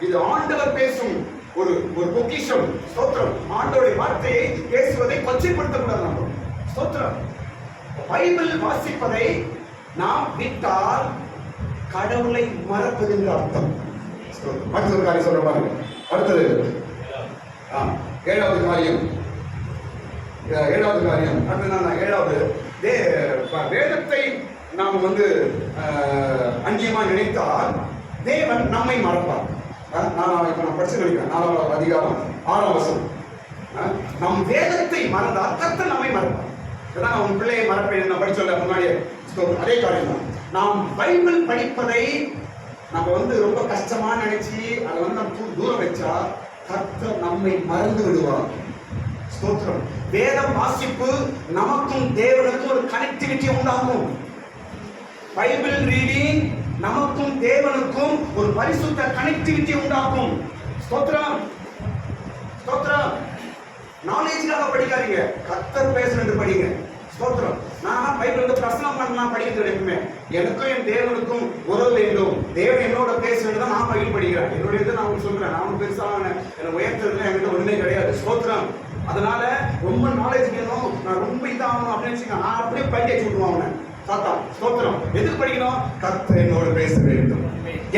இது ஆண்டவர் பேசும் ஒரு பொக்கிஷம். ஸ்தோத்திரம். ஆண்டவருடைய வார்த்தையை பேசுவதை கொச்சைப்படுத்தக்கூடாது. நம்ம ஸ்தோத்திரம். பைபிள் வாசிப்பதை நாம் விட்டால் கடவுளை மறப்பது என்று அர்த்தம். மற்றொரு காரியம் சொல்ற பாருங்க. அடுத்தது ஏழாவது காரியம். ஏழாவது வேதத்தை நாம் அஞ்சியமா நினைத்தால் தேவன் நம்மை மறப்பார். நான் படிச்சு நினைக்கிறேன் 4ஆம் அதிகாரம் 6ஆம் வசனம். நம் வேதத்தை மறந்தால் கர்த்தர் நம்மை மறப்பார். இதான் உன் பிள்ளையை மறப்பேன் நான் படிச்சல முன்னாடியே. அதே காரியம் தான். நாம் பைபிள் படிப்பதை நம்ம ரொம்ப கஷ்டமா நினைச்சு அதை நம்ம தூரம் வச்சா கர்த்தர் நம்மை மறந்து விடுவார். ஸ்தோத்திரம். வேதம் வாசிப்பு நமக்கும் தேவனுக்கும் ஒரு கனெக்டிவிட்டி உண்டாகும். பைபிள் ரீடிங் நமக்கும் தேவனுக்கும் ஒரு பரிசுத்த கனெக்டிவிட்டி உண்டாகும். ஸ்தோத்திரம். ஸ்தோத்திரம். நாலேஜ்க்காக படிக்காதீங்க, கர்த்தர் பேசுறது படிங்க. ஸ்தோத்திரம். நான் பைபிள் பிரசனம் பண்ணலாம் படிக்கிறது எப்பவுமே எனக்கும் என் தேவனுக்கும் உறவு வேண்டும், தேவன் என்னோட பேச வேண்டும் தான் நான் பைபிள் படிக்கிறேன். என்னுடைய இதை நான் சொல்றேன். நான் பெருசாக என்னை உயர்த்ததுல என்கிட்ட ஒண்ணுமே கிடையாது. ஸ்தோத்திரம். அதனால ரொம்ப நாலேஜ் வேணும், நான் ரொம்ப இதாகணும் அப்படின்னு வச்சுக்கோங்க, நான் அப்படியே படிக்க விட்டுருவான் அவனை சாத்தான். ஸ்தோத்திரம். எதுக்கு படிக்கணும்? கர்த்தர் என்னோடு பேச வேண்டும்,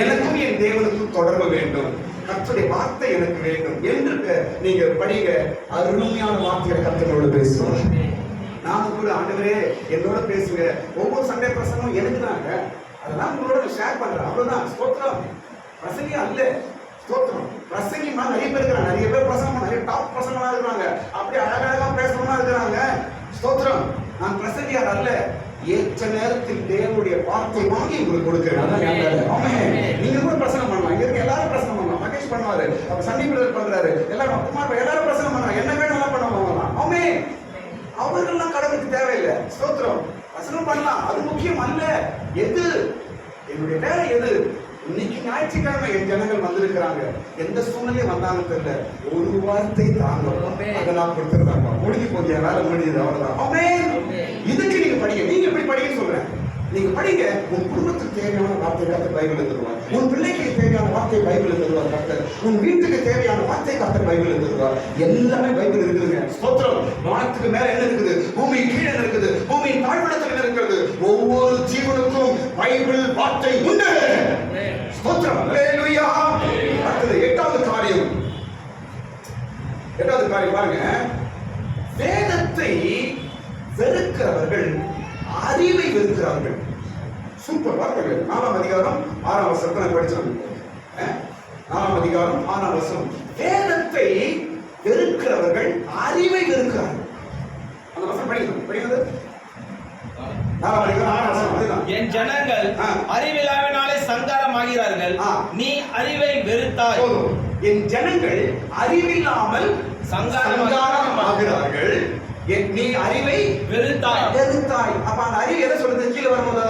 எனக்கும் என் தேவனுக்கும் தொடர்பு வேண்டும், கர்த்தருடைய வார்த்தை எனக்கு வேண்டும் என்று நீங்க படிங்க. அருமையான வார்த்தைகளை கர்த்தரோடு பேசுவோம். நாம கூட ஆண்டவரே என்னோட பேசுங்க. ஒவ்வொரு சண்டே பிரசங்கமும் எனக்கு தாங்க, அதெல்லாம் உங்களோட ஷேர் பண்றேன், அவ்வளவுதான். ஸ்தோத்திரம். பிரசங்கி அல்ல, ஸ்தோத்திரம். பிரசங்கிமா நிறைய பேர் இருக்கிறாங்க, நிறைய பேர் பிரசங்கமா நிறைய டாப் பிரசங்கமா இருக்கிறாங்க, அப்படி அழகழகா பேசணும்னா இருக்கிறாங்க. ஸ்தோத்திரம். நான் பிரசங்கியார் அல்ல, ஏற்ற நேரத்தில் தேவனுடைய வார்த்தை வாங்கி உங்களுக்கு கொடுக்கிறேன். நீங்க கூட பிரசனம் பண்ணலாம், இங்க இருக்க எல்லாரும் பிரசனம் பண்ணலாம். மகேஷ் பண்ணுவாரு, அப்ப சன்னி பிரதர் பண்றாரு, எல்லாரும் எல்லாரும் பிரசனம் பண்றாங்க, என்ன வேணும் எல்லாம் பண்ணுவாங்க. ஆமே, அவர்கள்லாம் கடவுளுக்கு தேவையில்லை. ஸ்தோத்திரம். பிரசனம் பண்ணலாம், அது முக்கியம் அல்ல. எது என்னுடைய வேலை? எது? இன்னைக்கு ஞாயிற்றுக்கிழமை என் ஜனங்கள் வந்திருக்கிறாங்க, எந்த சூழ்நிலையும் வந்தாலும் தெரியல, ஒரு வார்த்தை தாங்க, அதை நான் கொடுத்துருந்தாங்க, முடிஞ்சு போதிய வேலை முடிஞ்சது, அவ்வளவுதான். ஆமென். இதுக்கு நீங்க படிங்க. நீங்க எப்படி படிக்கன்னு சொல்றேன், நீங்க படிங்க. உன் குடும்பத்துக்கு தேவையான வார்த்தை கர்த்தர் பைபிள் தருவார், உன் பிள்ளைக்கு தேவையான வார்த்தை பைபிள் தருவார் கர்த்தர், உன் வீட்டுக்கு தேவையான வார்த்தை கர்த்தர் பைபிள் தருவார். எல்லாமே பைபிள் இருக்குதுங்க. ஸ்தோத்திரம். வானத்துக்கு மேல என்ன இருக்குது, பூமி கீழே என்ன இருக்குது, பூமியின் தாழ்விடத்தில் என்ன இருக்கிறது, ஒவ்வொரு ஜீவனுக்கும் பைபிள் வார்த்தை உண்டு. ஸ்தோத்திரம். அல்லேலூயா. அடுத்தது எட்டாவது காரியம் பாருங்க. வேதத்தை வெறுக்கிறவர்கள் அறிவை வெறுக்கிறார்கள். சூப்பர் வார்த்தைகள். 4ஆம் அதிகாரம் 6ஆம் வசனத்தை படிச்சோம். 4ஆம் அதிகாரம் 6ஆம் வசனம். வேதத்தை வெறுக்கிறவர்கள் அறிவை வெறுக்கிறார்கள். அந்த வசனம் படிக்கிறது. என் ஜனங்கள் அறிவில்லாவினாலே சங்காரமாகிறார்கள், நீ அறிவை வெறுத்தாய். என் ஜனங்கள் அறிவில்லாமல் சங்காரமாகிறார்கள், நீ அறிவை வெறுத்தாய். அப்ப அந்த அறிவு எதை சொல்றது? கீழே வரும்போது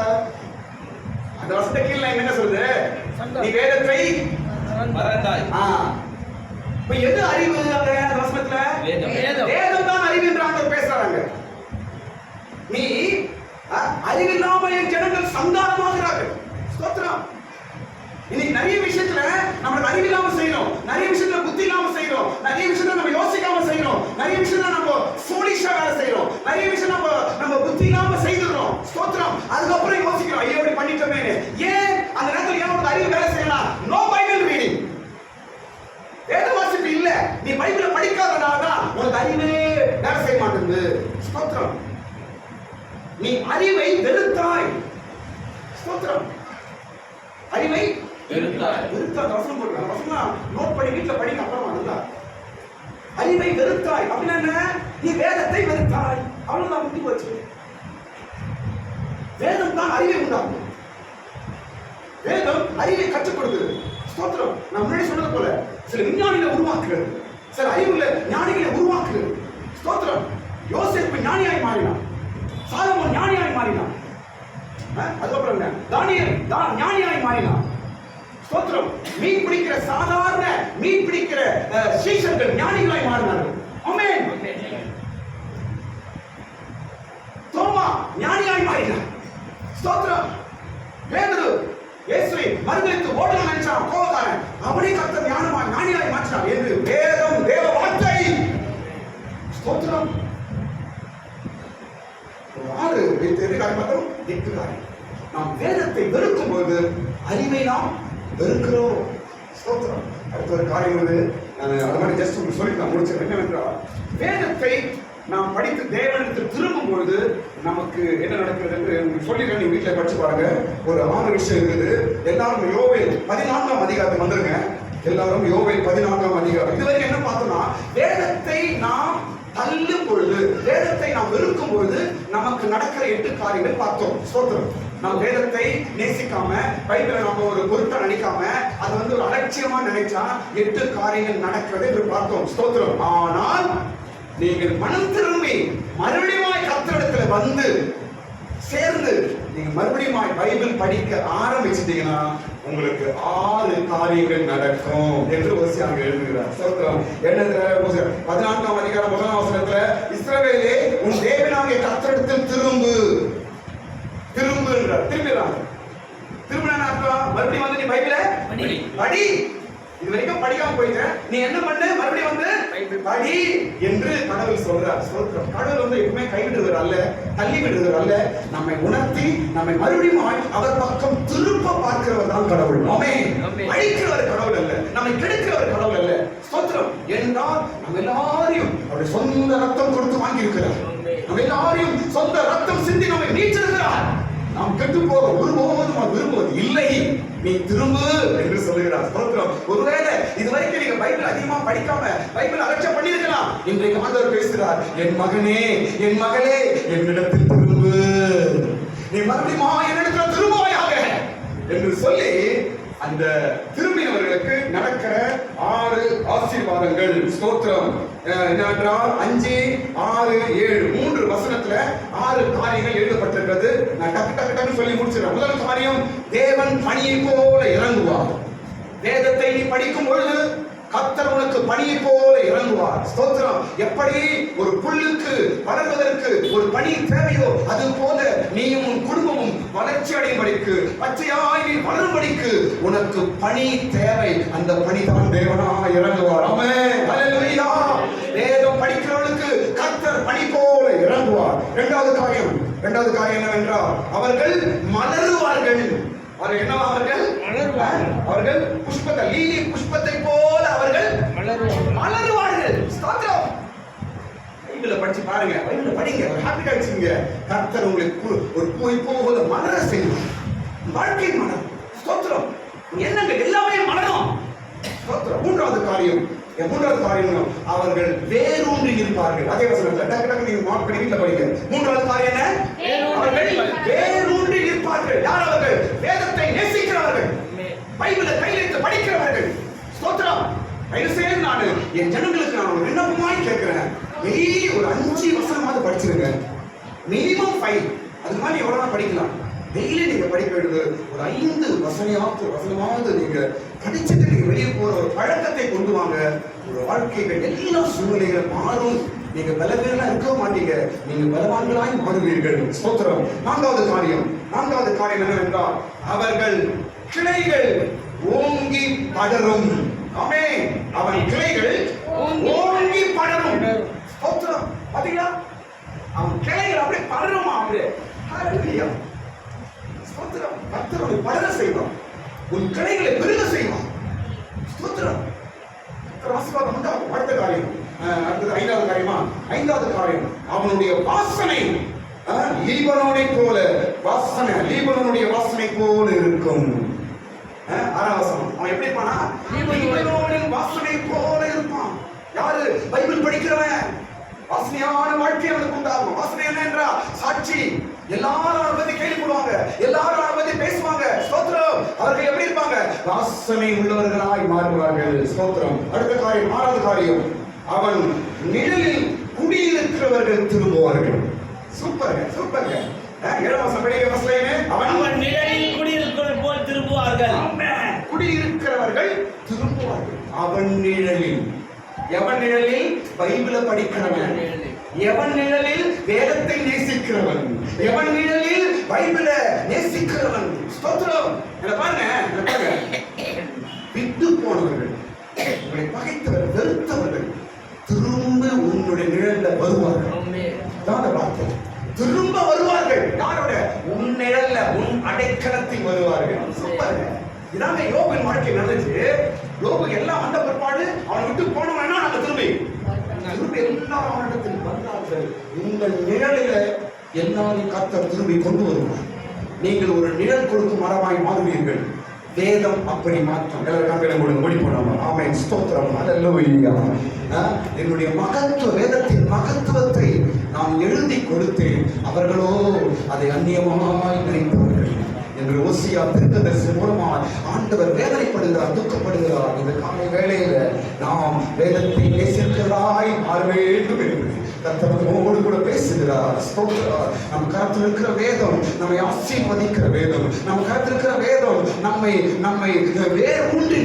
அந்த வசனத்தை கீழே என்ன சொல்றது? நீ வேதத்தை மறந்தாய். இப்ப எது அறிவு? அந்த வசனத்துல வேதம் தான் அறிவு என்று ஆண்டவர் பேசுறாங்க. நீ அறிவில்லாமல் என் ஜனங்கள் சங்காரமாகிறார்கள். ஸ்தோத்திரம். இன்னைக்கு நிறைய விஷயத்துல நம்ம அறிவில்லாம செய்யறோம், நிறைய விஷயத்துல புத்தி இல்லாம செய்யறோம், நிறைய விஷயத்துல நம்ம யோசிக்காம செய்யறோம், நிறைய விஷயத்துல நம்ம ஃபூலிஷா வேலை செய்யறோம், நிறைய விஷயம் நம்ம புத்தி இல்லாம செய்துறோம். ஸ்தோத்திரம். அதுக்கப்புறம் யோசிக்கிறோம், ஐயோ இப்படி பண்ணிட்டோமே. ஏன் அந்த நேரத்துல ஏன் உனக்கு அறிவு வேலை செய்யலாம்? No Bible reading. வேத வாசிப்பு இல்ல, நீ பைபிளை படிக்காதனாலதான் உனக்கு அறிவே வேலை செய்ய மாட்டேங்குது. ஸ்தோத்திரம். நீ அறிவை வெறுத்தாய். ஸ்தோத்திரம். அறிவை வெறுத்தாய். வசனம் போடுறாங்க. வசனம் நோட் பண்ணி வீட்டுல படிக்க அப்புறமா நல்லா. அறிவை வெறுத்தாய் அப்படின்னா என்ன? நீ வேதத்தை வெறுத்தாய். அவ்வளவுதான், முடிஞ்சு போச்சு. வேதம் தான் அறிவை உண்டாகும். வேதம் அறிவை கற்றுக் கொடுக்குது. ஸ்தோத்திரம். நான் முன்னாடி சொன்னது போல சில விஞ்ஞானிகளை உருவாக்குகிறது, சில அறிவுள்ள ஞானிகளை உருவாக்குகிறது. ஸ்தோத்திரம். யோசேப்பு ஞானியாய் மாறினான், சாலமோன் ஞானியாய் மாறினான், அதுக்கப்புறம் தானியேல் ஞானியாய் மாறினான். ஸ்தோத்திரம். மீன் பிடிக்கிற சாதாரண மீன் பிடிக்கிற சீஷர்கள் ஞானிகளாய் மாறினார்கள். ஆமென். தோமா ஞானியாய் மாறினான். ஸ்தோத்திரம். பேதுரு இயேசுவை மறுதலித்து ஓடலாம் நினைச்சான் கோபக்காரன், அவனை கர்த்தர் ஞானியாய் மாற்றினார் என்று வேதம் தேவ வார்த்தை. ஸ்தோத்திரம். நாம் வேதத்தை வெறுக்கும் போது அறிவை நாம் வெறுக்கிறோம். அடுத்த ஒரு காரியம் வந்து நான் அது மாதிரி ஜஸ்ட் சொல்லி நான் முடிச்சேன். என்னவென்றால், வேதத்தை நாம் படித்து தேவனிடத்தில் திரும்பும் பொழுது நமக்கு என்ன நடக்கிறது என்று சொல்லிடுறேன். நீங்க வீட்டில் படிச்சு பாருங்க. ஒரு 6 விஷயம் இருக்குது. எல்லாரும் யோவேல் 14ஆம் அதிகாரத்துக்கு வந்துருங்க. எல்லாரும் யோவேல் 14ஆம் அதிகாரம். இதுவரைக்கும் என்ன பார்த்தோம்னா, வேதத்தை நாம் தள்ளும் பொழுது, வேதத்தை நாம் வெறுக்கும் பொழுது நமக்கு நடக்கிற 8 காரியங்கள் பார்த்தோம். ஸ்தோத்திரம். நாம் வேதத்தை நேசிக்காம, பைபிளை நம்ம ஒரு பொருட்டை நினைக்காம, அது வந்து ஒரு அலட்சியமா நினைச்சா 8 காரியங்கள் நடக்கிறது என்று பார்த்தோம். ஸ்தோத்திரம். ஆனால் நீங்கள் மனம் திரும்பி மறுபடியும் கர்த்தரிடத்துல வந்து சேர்ந்து நீங்க மறுபடியும் பைபிள் படிக்க ஆரம்பிச்சிட்டீங்கன்னா உங்களுக்கு 6 காரியங்கள் நடக்கும் என்று ஓசியாங்க எழுதுகிறார். ஸ்தோத்திரம். என்ன 14ஆம் அதிகாரம் 1ஆம் வசனத்துல, இஸ்ரவேலே உன் தேவனாகிய கர்த்தரிடத்தில் திரும்பு திரும்புகிறார். திரும்பினா அர்த்தம் மறுபடியும் வந்து நீ பைபிளை படி. இது வரைக்கும் படிக்காம போயிட்டேன், நீ என்ன பண்ணு, மறுபடியும் வந்து படி என்று கடவுள் சொல்றார். கடவுள் வந்து எப்பவுமே கைவிடுவர் அல்ல, தள்ளி விடுவர் அல்ல, நம்மை உணர்த்தி நம்மை மறுபடியும் அவர் பக்கம் திரும்ப பார்க்கிறவர் தான் கடவுள். ஆமென். அழிக்கிறவர் கடவுள் அல்ல, நம்மை கெடுக்கிறவர் கடவுள் அல்ல. ஸ்தோத்திரம். என்றால் நம்ம எல்லாரையும் அவருடைய சொந்த ரத்தம் கொடுத்து வாங்கி இருக்கிறார். நம்ம எல்லாரையும் சொந்த ரத்தம் சிந்தி நம்மை மீட்டிருக்கிறார். நாம் கெட்டு போக ஒருபோதும் நாம் விரும்புவது இல்லை, நீ திரும்பு என்று சொல்லுகிறார். ஸ்தோத்திரம். ஒருவேளை இதுவரைக்கும் நீங்க பைபிள் அதிகமா படிக்காம பைபிள் அலட்சியம் பண்ணிருக்கலாம், இன்றைக்கு ஆண்டவர் பேசுகிறார், என் மகனே என் மகளே என்னிடத்தில் திரும்பு, நீ மறுபடியும் என்னிடத்தில் திரும்புவாயாக என்று சொல்லி அந்த திரும்பினவர்களுக்கு நடக்கிற 6 ஆசீர்வாதங்கள். ஸ்தோத்திரம். என்னவென்றால் 5, 6, 7 3 வசனத்துல 6 காரியங்கள் எழுதப்பட்டிருக்கிறது. நான் டக்கு சொல்லி முடிச்சிடறேன். முதல் காரியம், தேவன் பனியை போல இறங்குவார். வேதத்தை நீ படிக்கும் பொழுது கர்த்தர் உனக்கு பனியை போல இறங்குவார். ஸ்தோத்திரம். எப்படி ஒரு புல்லுக்கு வளர்வதற்கு ஒரு பனி தேவையோ அது போல நீயும் உன் குடும்பமும் வளர்ச்சி அடையும்படிக்கு, பச்சையாய் நீ வளரும்படிக்கு உனக்கு பனி தேவை. அந்த பனி தான் தேவனாக இறங்குவார். ஆமென். ஹல்லேலூயா. வேதம் படிக்கிறவர்களுக்கு கர்த்தர் பனி போல இறங்குவார். இரண்டாவது காரியம் என்னவென்றால் அவர்கள் மலருவார்கள். அவர்கள் என்னவாவார்கள்? அவர்கள் புஷ்பத்தை, லீலி புஷ்பத்தை போல அவர்கள் மலருவார்கள். ஸ்தோத்திரம். பைபிளை படிச்சு பாருங்க, பைபிளை படிங்க, ஒரு ஹாப்பி ஆயிடுச்சுங்க. கர்த்தர் உங்களுக்கு ஒரு பூவை போல மலர செய்வார். வாழ்க்கை மலரும். ஸ்தோத்திரம். என்னங்க எல்லாமே மலரும். ஸ்தோத்திரம். மூன்றாவது காரியம் அவர்கள் வேரூன்றி இருப்பார்கள். அதே வசனத்துல டக்கு நீங்க மார்க் பண்ணி வீட்ல படிங்க. மூன்றாவது காரியம் என்ன? அவர்கள் வேரூன்றி இருப்பார்கள். யார் அவர்கள்? வேதத்தை நேசிக்கிறவர்கள், பைபிளை கையில படிக்கிறவர்கள். ஸ்தோத்திரம். ஐயசே, நான் என் ஜனங்களுக்கு நான் ஒரு விண்ணப்பமாய் கேட்கிறேன், டெய்லி ஒரு 5 வசனமாவது படிச்சிருங்க. மினிமம் 5. அது மாதிரி எவ்வளவு படிக்கலாம். டெய்லி நீங்க படிக்க வேண்டியது ஒரு 5 வசனமாவது நீங்க படிச்சுட்டு நீங்க வெளியே போற ஒரு பழக்கத்தை கொண்டு வாங்க. ஒரு வாழ்க்கைகள் எல்லா சூழ்நிலைகளும் மாறும். நீங்க பலவீனமா இருக்க மாட்டீங்க, நீங்க பலவான்களாய் மாறுவீர்கள். ஸ்தோத்திரம். நான்காவது காரியம் என்னவென்றால் அவர்கள் கிளைகள் ஓங்கி படரும். ஆமென். அவன் கிளைகள் ஓங்கி படரும். ஸ்தோத்திரம். பாத்தீங்களா, அவன் கிளைகள் அப்படியே படருமா? அப்படியே ஹல்லேலூயா. ஸ்தோத்திரம். கர்த்தர் உன்னை படர செய்வார், உன் கிளைகளை பெருக செய்வார். ஸ்தோத்திரம். ஆசீர்வாதம் உண்டாகும். அடுத்த காரியம், அடுத்தது ஐந்தாவது காரியம் அவனுடைய வாசனை லீபனோனை போல, லீபனோனுடைய வாசனை போல இருக்கும். 6ஆம் வசனம், அவன் எப்படி இருப்பானா? லீபனோனின் வாசனை போல இருப்பான். யாரு? பைபிள் படிக்கிறவன். வாசனையான வாழ்க்கை அவனுக்கு உண்டாகும். வாசனை என்ன என்றால் சாட்சி. எல்லாரும் அவரை பத்தி கேள்விப்படுவாங்க, எல்லாரும் அவரை பத்தி பேசுவாங்க. ஸ்தோத்திரம். அவர்கள் எப்படி இருப்பாங்க? வாசனை உள்ளவர்களாய் மாறுவார்கள். ஸ்தோத்திரம். அடுத்த காரியம், 6வது காரியம், அவன் நிழலில் குடியிருக்கிறவர்கள் திரும்புவார்கள். சூப்பர்ங்க. 7ஆம் வசனம் படிங்க. அவன் நிழலில் குடியிருக்கிறவர்கள் போல் திரும்புவார்கள். ஆமென். குடியிருக்கிறவர்கள் திரும்புவார்கள். அவன் நிழலில். எவன் நிழலில்? பைபிளை படிக்கிறவன். எவன் நிழலில்? வேதத்தை நேசிக்கிறவன். எவன் நிழலில்? பைபிளை நேசிக்கிறவன். ஸ்தோத்திரம். பாருங்க, விட்டு போனவர்கள், உங்களை பகைத்தவர்கள், வெறுத்தவர்கள் திரும்ப உன்னுடைய நிழல்ல வருவார்கள். திரும்ப வருவார்கள். யாரோட? உன் நிழல்ல, உன் அடைக்கலத்தில் வருவார்கள். சூப்பர். இதாங்க யோபின் வாழ்க்கை நடந்துச்சு. யோபு எல்லாம் வந்த பிற்பாடு அவனை விட்டு போனவனா நாங்க திரும்பி எல்லாரும் அவனிடத்தில் வந்தார்கள். உங்கள் நிழலில எல்லாரும் கர்த்தர் திரும்பி கொண்டு வருவார். நீங்கள் ஒரு நிழல் கொடுக்கும் மரமாய் மாறுவீர்கள். வேதம் அப்படி மாற்றம். எல்லாரும் ஓடி போனோம். ஆமென். ஸ்தோத்திரம். ஹல்லேலூயா. என்னுடைய வேதத்தின் மகத்துவத்தை நான் எழுதி கொடுத்தேன், அவர்களோ அதை அந்நியமாய் நினைத்தார்கள் என்று ஓசியா தீர்க்கதரிசி மூலமாக ஆண்டவர் வேதனைப்படுகிறார், துக்கப்படுகிறார். இந்த காலை வேளையில நாம் வேதத்தை நேசிக்கிறதாய் மாற வேண்டும் என்று கர்த்தர் கூட பேசுகிறார். ஸ்தோத்திரம். நம் கருத்தில் இருக்கிற வேதம் நம்மை ஆசீர்வதிக்கிற வேதம். நம்ம கருத்தில் இருக்கிற வேதம் நம்மை வேரூன்றி